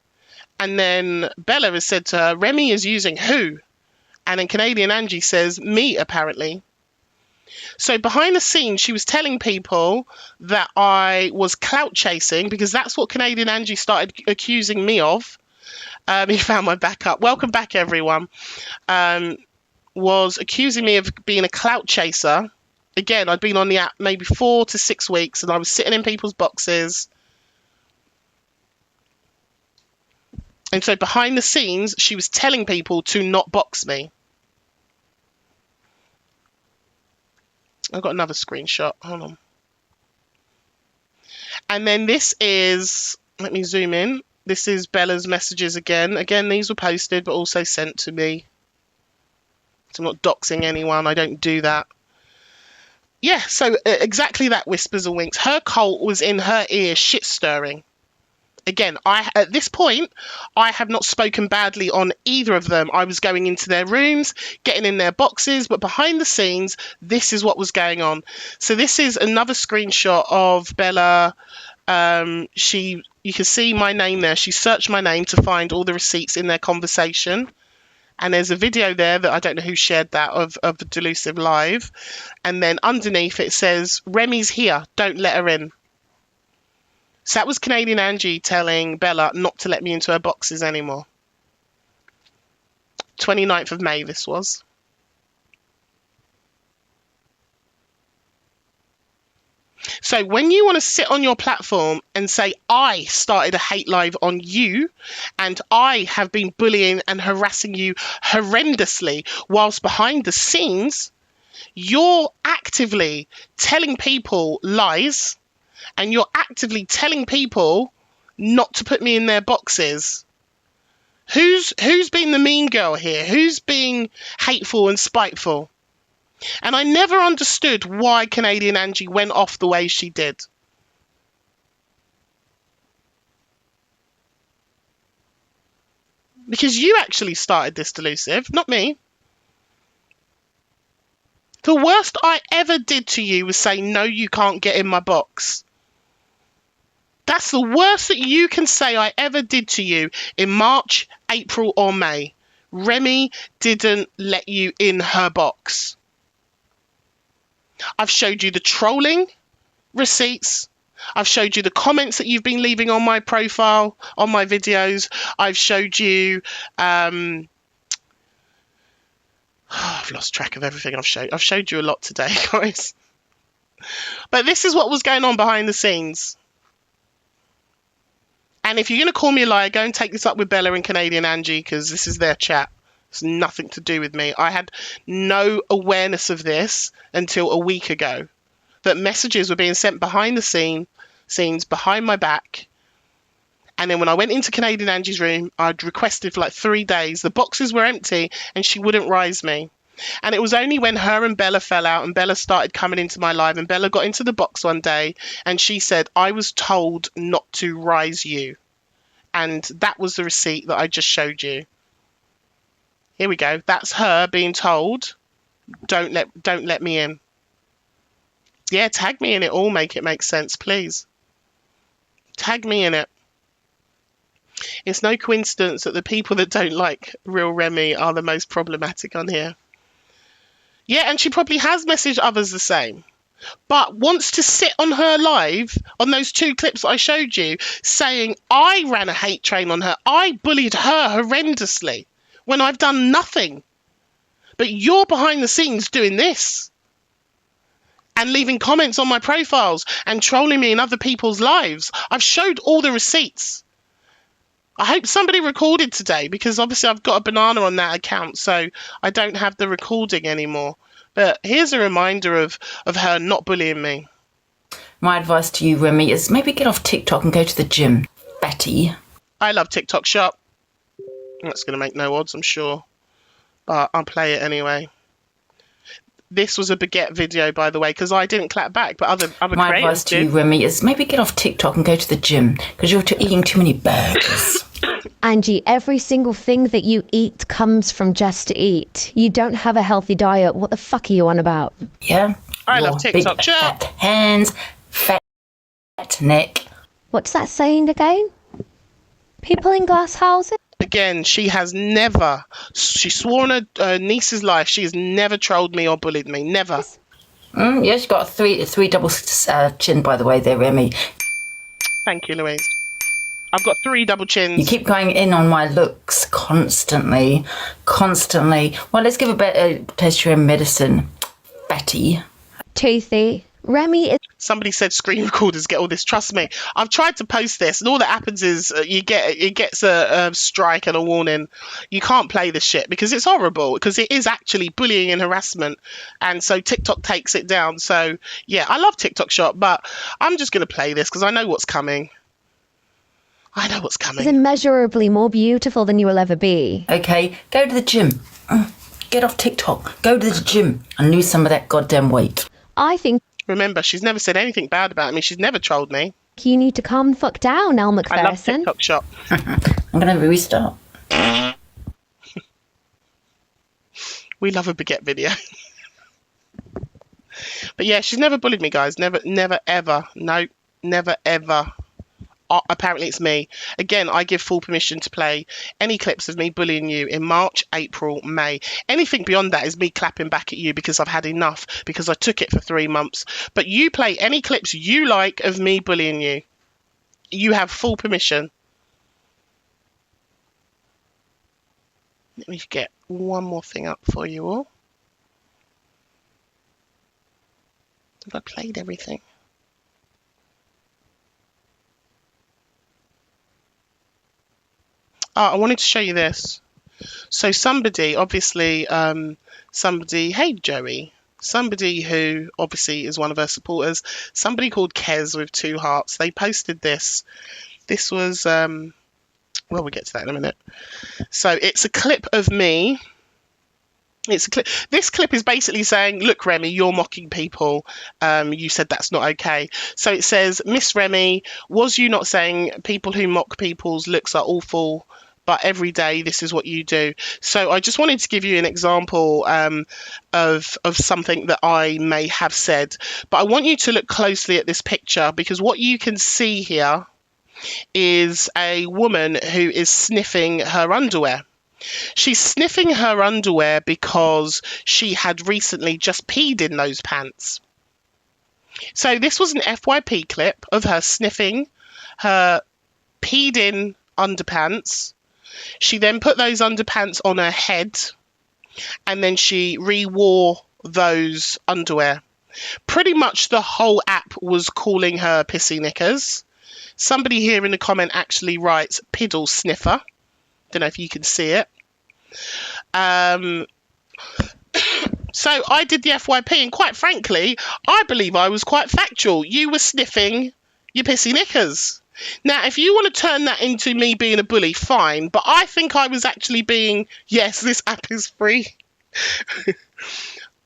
And then Bella has said to her, Remi is using who? And then Canadian Angie says, me, apparently. So behind the scenes, she was telling people that I was clout chasing, because that's what Canadian Angie started accusing me of. He found my backup. Welcome back, everyone. Was accusing me of being a clout chaser. Again, I'd been on the app maybe 4 to 6 weeks, and I was sitting in people's boxes. And so behind the scenes, she was telling people to not box me. I've got another screenshot. Hold on. And then this is, let me zoom in. This is Bella's messages again. Again, these were posted, but also sent to me. So I'm not doxing anyone. I don't do that. Yeah, so exactly that, Whispers and Winks. Her cult was in her ear, shit stirring. Again, at this point, I have not spoken badly on either of them. I was going into their rooms, getting in their boxes, but behind the scenes, this is what was going on. So this is another screenshot of Bella. You can see my name there. She searched my name to find all the receipts in their conversation. And there's a video there that I don't know who shared that of Delusive Live. And then underneath it says, Remi's here, don't let her in. So that was Canadian Angie telling Bella not to let me into her boxes anymore. 29th of May this was. So when you want to sit on your platform and say, I started a hate live on you and I have been bullying and harassing you horrendously, whilst behind the scenes, you're actively telling people lies and you're actively telling people not to put me in their boxes. Who's being the mean girl here? Who's being hateful and spiteful? And I never understood why Canadian Angie went off the way she did. Because you actually started this, Delusive, not me. The worst I ever did to you was say, no, you can't get in my box. That's the worst that you can say I ever did to you in March, April, or May. Remi didn't let you in her box. I've showed you the trolling receipts. I've showed you the comments that you've been leaving on my profile, on my videos. I've showed you... I've lost track of everything I've showed. I've showed you a lot today, guys. But this is what was going on behind the scenes. And if you're going to call me a liar, go and take this up with Bella and Canadian Angie, because this is their chat. It's nothing to do with me. I had no awareness of this until a week ago, that messages were being sent behind the scenes, behind my back. And then when I went into Canadian Angie's room, I'd requested for like 3 days. The boxes were empty and she wouldn't rise me. And it was only when her and Bella fell out and Bella started coming into my live and Bella got into the box one day and she said, I was told not to rise you. And that was the receipt that I just showed you. Here we go. That's her being told, don't let me in. Yeah, tag me in it all, make it make sense, please. Tag me in it. It's no coincidence that the people that don't like real Remi are the most problematic on here. Yeah, and she probably has messaged others the same, but wants to sit on her live, on those 2 clips I showed you, saying I ran a hate train on her. I bullied her horrendously when I've done nothing. But you're behind the scenes doing this and leaving comments on my profiles and trolling me in other people's lives. I've showed all the receipts. I hope somebody recorded today, because obviously I've got a banana on that account, so I don't have the recording anymore. But here's a reminder of her not bullying me. My advice to you, Remi, is maybe get off TikTok and go to the gym, fatty. I love TikTok Shop. That's going to make no odds, I'm sure. But I'll play it anyway. This was a baguette video, by the way, because I didn't clap back, but other My creators advice to did. you, Remi, is maybe get off TikTok and go to the gym, because you're eating too many burgers. Angie, every single thing that you eat comes from Just to Eat. You don't have a healthy diet. What the fuck are you on about? Yeah? I Your love TikTok big Shop. fat hands, fat neck. What's that saying again? People in glass houses? Again, she has never, she swore on her niece's life, she has never trolled me or bullied me. Never. Yeah, she's got a three double chin, by the way, there, Remi. Thank you, Louise. I've got 3 double chins. You keep going in on my looks constantly. Well, let's give a better taste your medicine, Betty. Toothy. Remi is... Somebody said screen recorders get all this. Trust me, I've tried to post this, and all that happens is it gets a strike and a warning. You can't play this shit because it's horrible, because it is actually bullying and harassment, and so TikTok takes it down. So yeah, I love TikTok Shop, but I'm just gonna play this because I know what's coming. is immeasurably more beautiful than you will ever be. Okay, go to the gym. Get off TikTok. Go to the gym and lose some of that goddamn weight. I think Remember, she's never said anything bad about me. She's never trolled me. you need to calm the fuck down, Elle I love McPherson. TikTok Shop. I'm going to restart. We love a baguette video. But yeah, she's never bullied me, guys. Never, ever. No, never, ever. Apparently it's me. Again, I give full permission to play any clips of me bullying you in March, April, May. Anything beyond that is me clapping back at you because I've had enough, because I took it for 3 months. But you play any clips you like of me bullying you. You have full permission. Let me get one more thing up for you all. Have I played everything? Oh, I wanted to show you this. So somebody, obviously, hey Joey, somebody who obviously is one of her supporters, somebody called Kez with 2 hearts, they posted this. This was, well, we'll get to that in a minute. So it's a clip of me. It's a clip. This clip is basically saying, look, Remi, you're mocking people. You said that's not okay. So it says, Miss Remi, was you not saying people who mock people's looks are awful, but every day this is what you do? So I just wanted to give you an example of something that I may have said. But I want you to look closely at this picture, because what you can see here is a woman who is sniffing her underwear. She's sniffing her underwear because she had recently just peed in those pants. So this was an FYP clip of her sniffing her peed in underpants. She then put those underpants on her head, and then she re-wore those underwear. Pretty much the whole app was calling her pissy knickers. Somebody here in the comment actually writes piddle sniffer. Don't know if you can see it. So I did the FYP, and quite frankly, I believe I was quite factual. You were sniffing your pissy knickers. Now, if you want to turn that into me being a bully, fine. But I think I was actually being, yes, this app is free.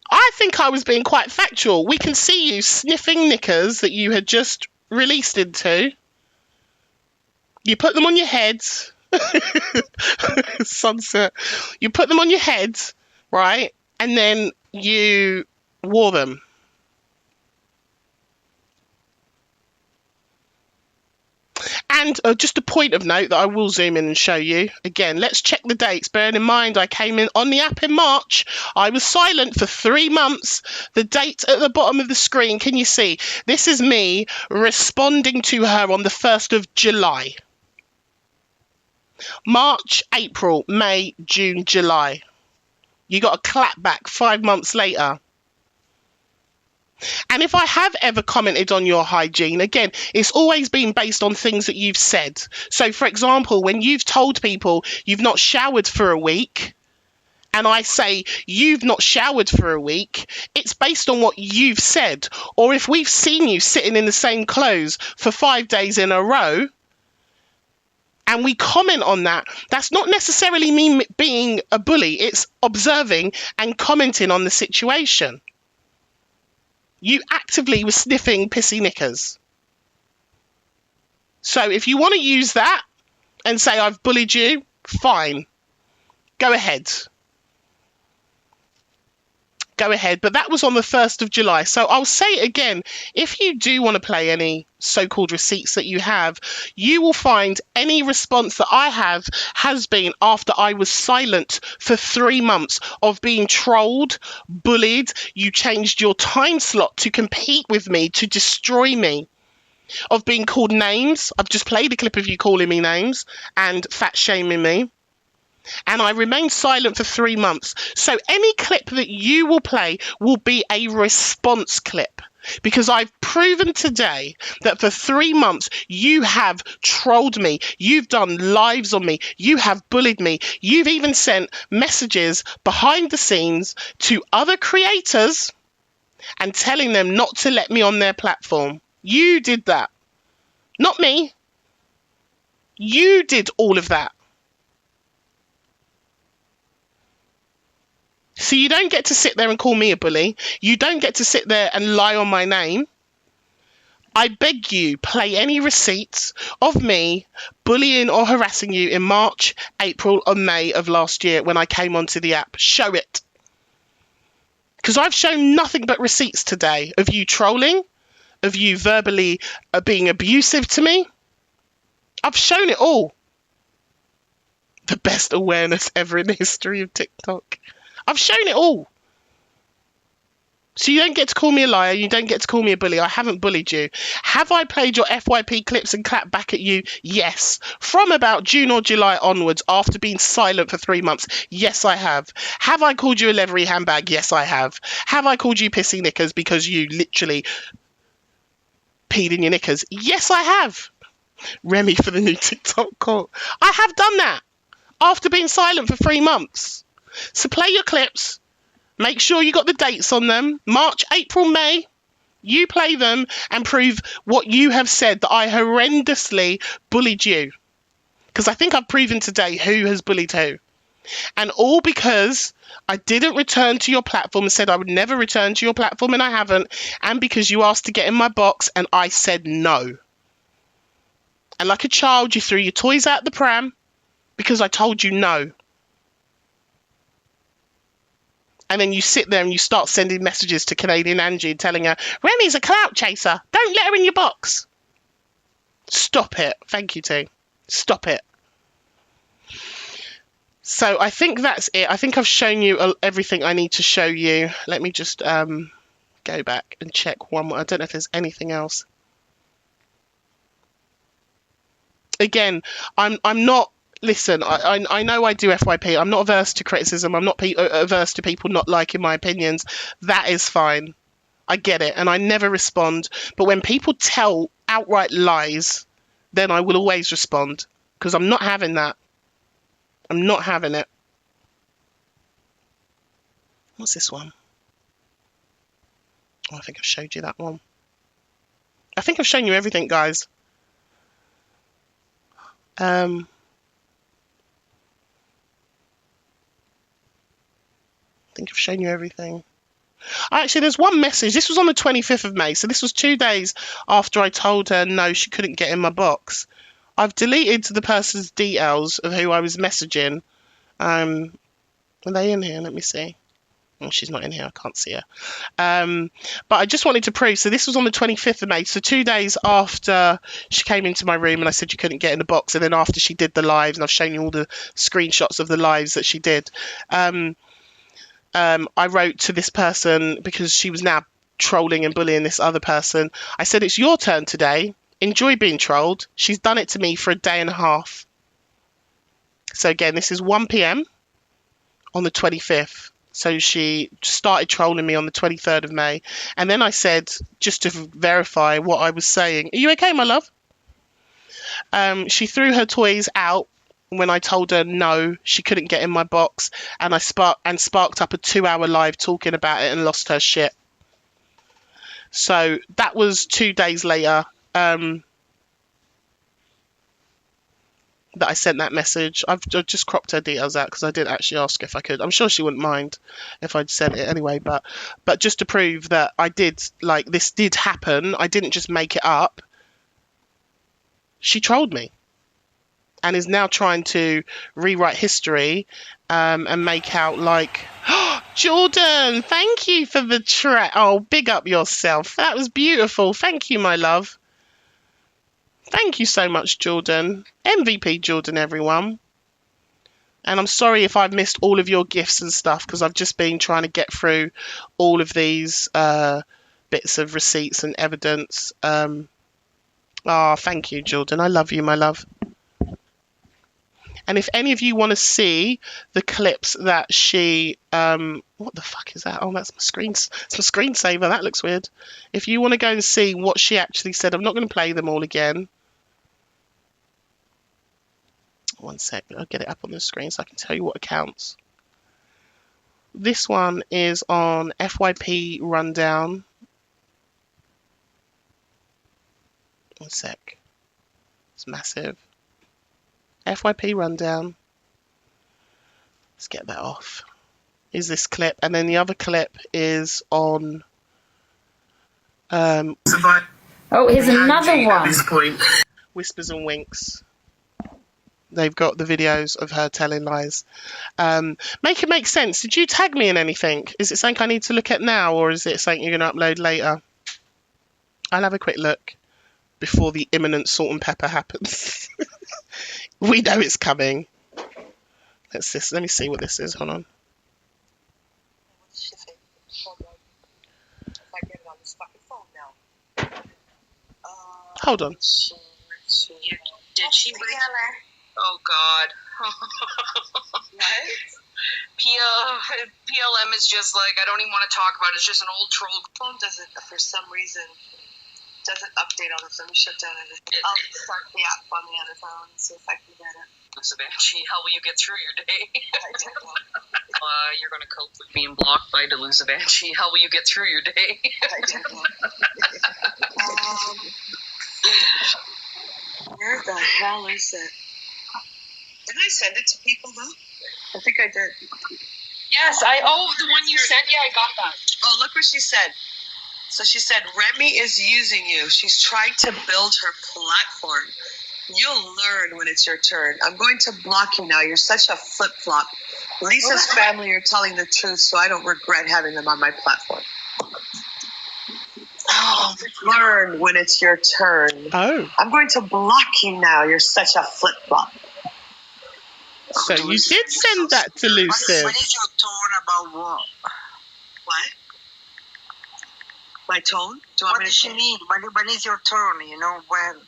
I think I was being quite factual. We can see you sniffing knickers that you had just released into. You put them on your head. Sunset. You put them on your head, right? And then you wore them. And just a point of note that I will zoom in and show you. Again, let's check the dates. Bearing in mind, I came in on the app in March. I was silent for 3 months. The date at the bottom of the screen, can you see? This is me responding to her on the 1st of July. March, April, May, June, July. You got a clap back 5 months later. And if I have ever commented on your hygiene, again, it's always been based on things that you've said. So, for example, when you've told people you've not showered for a week, and I say you've not showered for a week, it's based on what you've said. Or if we've seen you sitting in the same clothes for 5 days in a row, and we comment on that, that's not necessarily me being a bully. It's observing and commenting on the situation. You actively were sniffing pissy knickers. So if you want to use that and say I've bullied you, fine. Go ahead. go ahead. But that was on the 1st of July. So I'll say it again. If you do want to play any so-called receipts that you have, you will find any response that I have has been after I was silent for 3 months of being trolled, bullied. You changed your time slot to compete with me, to destroy me, of being called names. I've just played a clip of you calling me names and fat shaming me. And I remained silent for 3 months. So any clip that you will play will be a response clip. Because I've proven today that for 3 months you have trolled me, you've done lives on me, you have bullied me, you've even sent messages behind the scenes to other creators and telling them not to let me on their platform. You did that. Not me. You did all of that. So you don't get to sit there and call me a bully. You don't get to sit there and lie on my name. I beg you, play any receipts of me bullying or harassing you in March, April or May of last year when I came onto the app. Show it. Because I've shown nothing but receipts today of you trolling, of you verbally being abusive to me. I've shown it all. The best awareness ever in the history of TikTok. I've shown it all. So you don't get to call me a liar. You don't get to call me a bully. I haven't bullied you. Have I played your FYP clips and clapped back at you? Yes. From about June or July onwards, after being silent for 3 months, yes, I have. Have I called you a leathery handbag? Yes, I have. Have I called you pissy knickers because you literally peed in your knickers? Yes, I have. Remi for the new TikTok call. I have done that after being silent for 3 months. So play your clips. Make sure you got the dates on them. March, April, May. You play them and prove what you have said, that I horrendously bullied you. Because I think I've proven today who has bullied who. And all because I didn't return to your platform and said I would never return to your platform, and I haven't. And because you asked to get in my box and I said no. And like a child, you threw your toys out the pram because I told you no. And then you sit there and you start sending messages to Canadian Angie telling her, Remi's a clout chaser. Don't let her in your box. Stop it. Thank you, T. Stop it. So I think that's it. I think I've shown you everything I need to show you. Let me just go back and check one more. I don't know if there's anything else. Again, I'm not... Listen, I know I do FYP. I'm not averse to criticism. I'm not averse to people not liking my opinions. That is fine. I get it. And I never respond. But when people tell outright lies, then I will always respond. Because I'm not having that. I'm not having it. What's this one? Oh, I think I've showed you that one. I think I've shown you everything, guys. I think I've shown you everything. Actually, there's one message. This was on the 25th of May. So this was 2 days after I told her no, she couldn't get in my box. I've deleted the person's details of who I was messaging. Are they in here? Let me see. Oh, she's not in here. I can't see her. But I just wanted to prove. So this was on the 25th of May. So 2 days after she came into my room and I said you couldn't get in the box. And then after she did the lives, and I've shown you all the screenshots of the lives that she did. I wrote to this person because she was now trolling and bullying this other person. I said, it's your turn today. Enjoy being trolled. She's done it to me for a day and a half. So again, this is 1 p.m. on the 25th. So she started trolling me on the 23rd of May. And then I said, just to verify what I was saying, are you okay, my love? She threw her toys out when I told her no, she couldn't get in my box, and I sparked up a 2-hour live talking about it and lost her shit. So that was 2 days later that I sent that message. I've just cropped her details out because I didn't actually ask if I could. I'm sure she wouldn't mind if I'd sent it anyway, but just to prove that I did, like, this did happen, I didn't just make it up. She trolled me. And is now trying to rewrite history and make out like, oh, Jordan, thank you for the track. Oh, big up yourself. That was beautiful. Thank you, my love. Thank you so much, Jordan. MVP Jordan, everyone. And I'm sorry if I've missed all of your gifts and stuff, because I've just been trying to get through all of these bits of receipts and evidence. Thank you, Jordan. I love you, my love. And if any of you want to see the clips that she, what the fuck is that? Oh, that's my screen. It's my screensaver. That looks weird. If you want to go and see what she actually said, I'm not going to play them all again. One sec. I'll get it up on the screen so I can tell you what accounts. This one is on FYP Rundown. One sec. It's massive. FYP Rundown. Let's get that off. Is this clip, and then the other clip is on. Oh, here's another one. Whispers and Winks. They've got the videos of her telling lies. Make it make sense. Did you tag me in anything? Is it something I need to look at now, or is it something you're going to upload later? I'll have a quick look before the imminent salt and pepper happens. We know it's coming. Let me see what this is. Hold on. Hold on. Did she? Oh God. What? PLM is just like, I don't even want to talk about it. It's just an old troll. Phone doesn't, for some reason, doesn't update on the phone. Shut down everything. I'll start the app on the other phone and see if I can get it. Angie, how will you get through your day? I don't know. You're going to cope with being blocked by Delusive Angie. How will you get through your day? I don't know. Where the hell is it? Didn't I send it to people though? I think I did. Yes, the one you sent? Yeah, I got that. Oh, look what she said. So she said, Remi is using you. She's trying to build her platform. You'll learn when it's your turn. I'm going to block you now. You're such a flip-flop. Lisa's family are telling the truth, so I don't regret having them on my platform. Oh, learn when it's your turn. Oh. I'm going to block you now. You're such a flip-flop. So you did send that to Luciv. What is your tone about what? What? My tone? Do you want What me does to she mean? When is your turn? You know, when?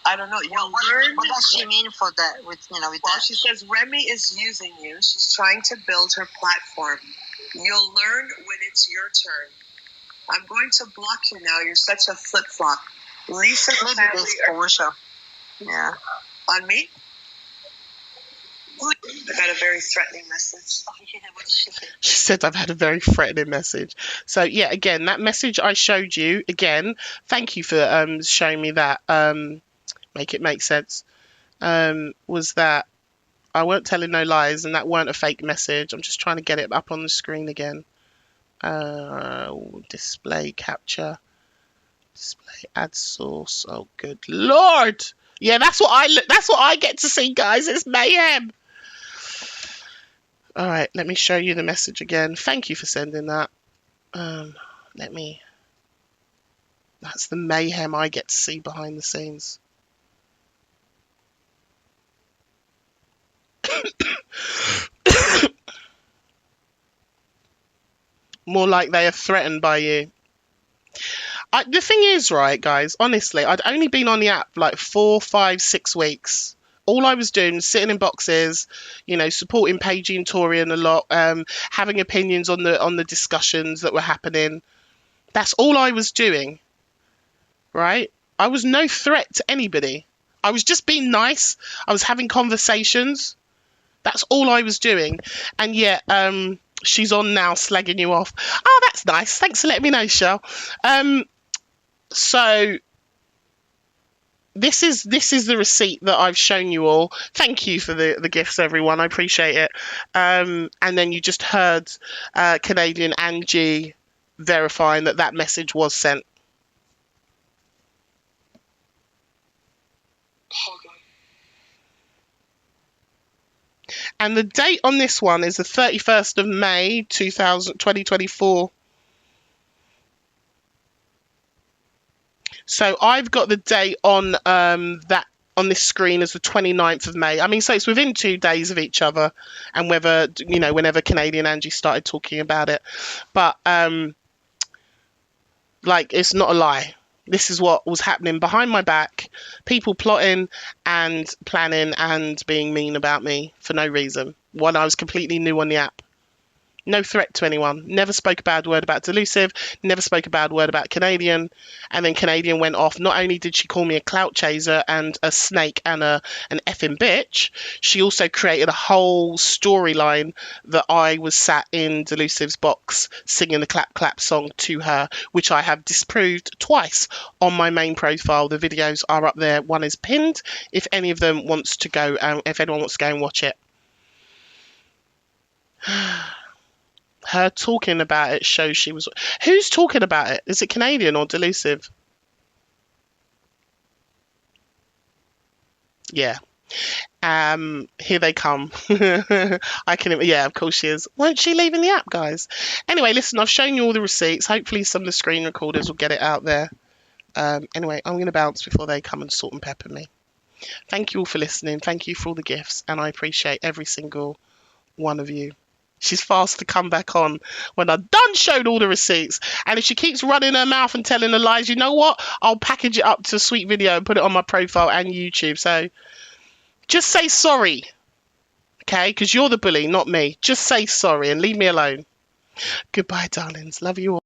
I don't know. You'll learn. What does she mean for that? With with Well, that? she says Remi is using you. She's trying to build her platform. You'll learn when it's your turn. I'm going to block you now. You're such a flip-flop. Lisa's Maybe family this are Portia. Yeah. on me. I got a very threatening message. Oh, yeah, what did she say? She said I've had a very threatening message. So yeah, again, that message I showed you, again, thank you for showing me that. Make it make sense. Was that I weren't telling no lies, and that weren't a fake message. I'm just trying to get it up on the screen again. Display capture. Display add source. Oh good lord. Yeah, that's what I get to see, guys. It's mayhem. All right, let me show you the message again. Thank you for sending that. That's the mayhem I get to see behind the scenes. More like they are threatened by you. The thing is, right, guys, honestly, I'd only been on the app like 4, 5, 6 weeks. All I was doing was sitting in boxes, supporting Paige and Torian a lot, having opinions on the discussions that were happening. That's all I was doing, right? I was no threat to anybody. I was just being nice. I was having conversations. That's all I was doing. And yet, she's on now slagging you off. Oh, that's nice. Thanks for letting me know, Shell. So this is the receipt that I've shown you all. Thank you for the gifts, everyone. I appreciate it. And then you just heard Canadian Angie verifying that message was sent. And the date on this one is the 31st of May 2024. So I've got the date on that on this screen as the 29th of May. I mean, so it's within 2 days of each other, and whether, you know, whenever Canadian Angie started talking about it. But like, it's not a lie. This is what was happening behind my back. People plotting and planning and being mean about me for no reason. When I was completely new on the app. No threat to anyone. Never spoke a bad word about Delusive. Never spoke a bad word about Canadian. And then Canadian went off. Not only did she call me a clout chaser and a snake and an effing bitch, she also created a whole storyline that I was sat in Delusive's box singing the Clap Clap song to her, which I have disproved twice on my main profile. The videos are up there. One is pinned if any of them wants to go, if anyone wants to go and watch it. Her talking about it shows she was... Who's talking about it? Is it Canadian or Delusive? Yeah. Here they come. I can... Yeah, of course she is. Won't she leave in the app, guys? Anyway, listen, I've shown you all the receipts. Hopefully some of the screen recorders will get it out there. Anyway, I'm going to bounce before they come and salt and pepper me. Thank you all for listening. Thank you for all the gifts. And I appreciate every single one of you. She's fast to come back on when I've done showed all the receipts. And if she keeps running her mouth and telling her lies, you know what? I'll package it up to a sweet video and put it on my profile and YouTube. So just say sorry, okay? Because you're the bully, not me. Just say sorry and leave me alone. Goodbye, darlings. Love you all.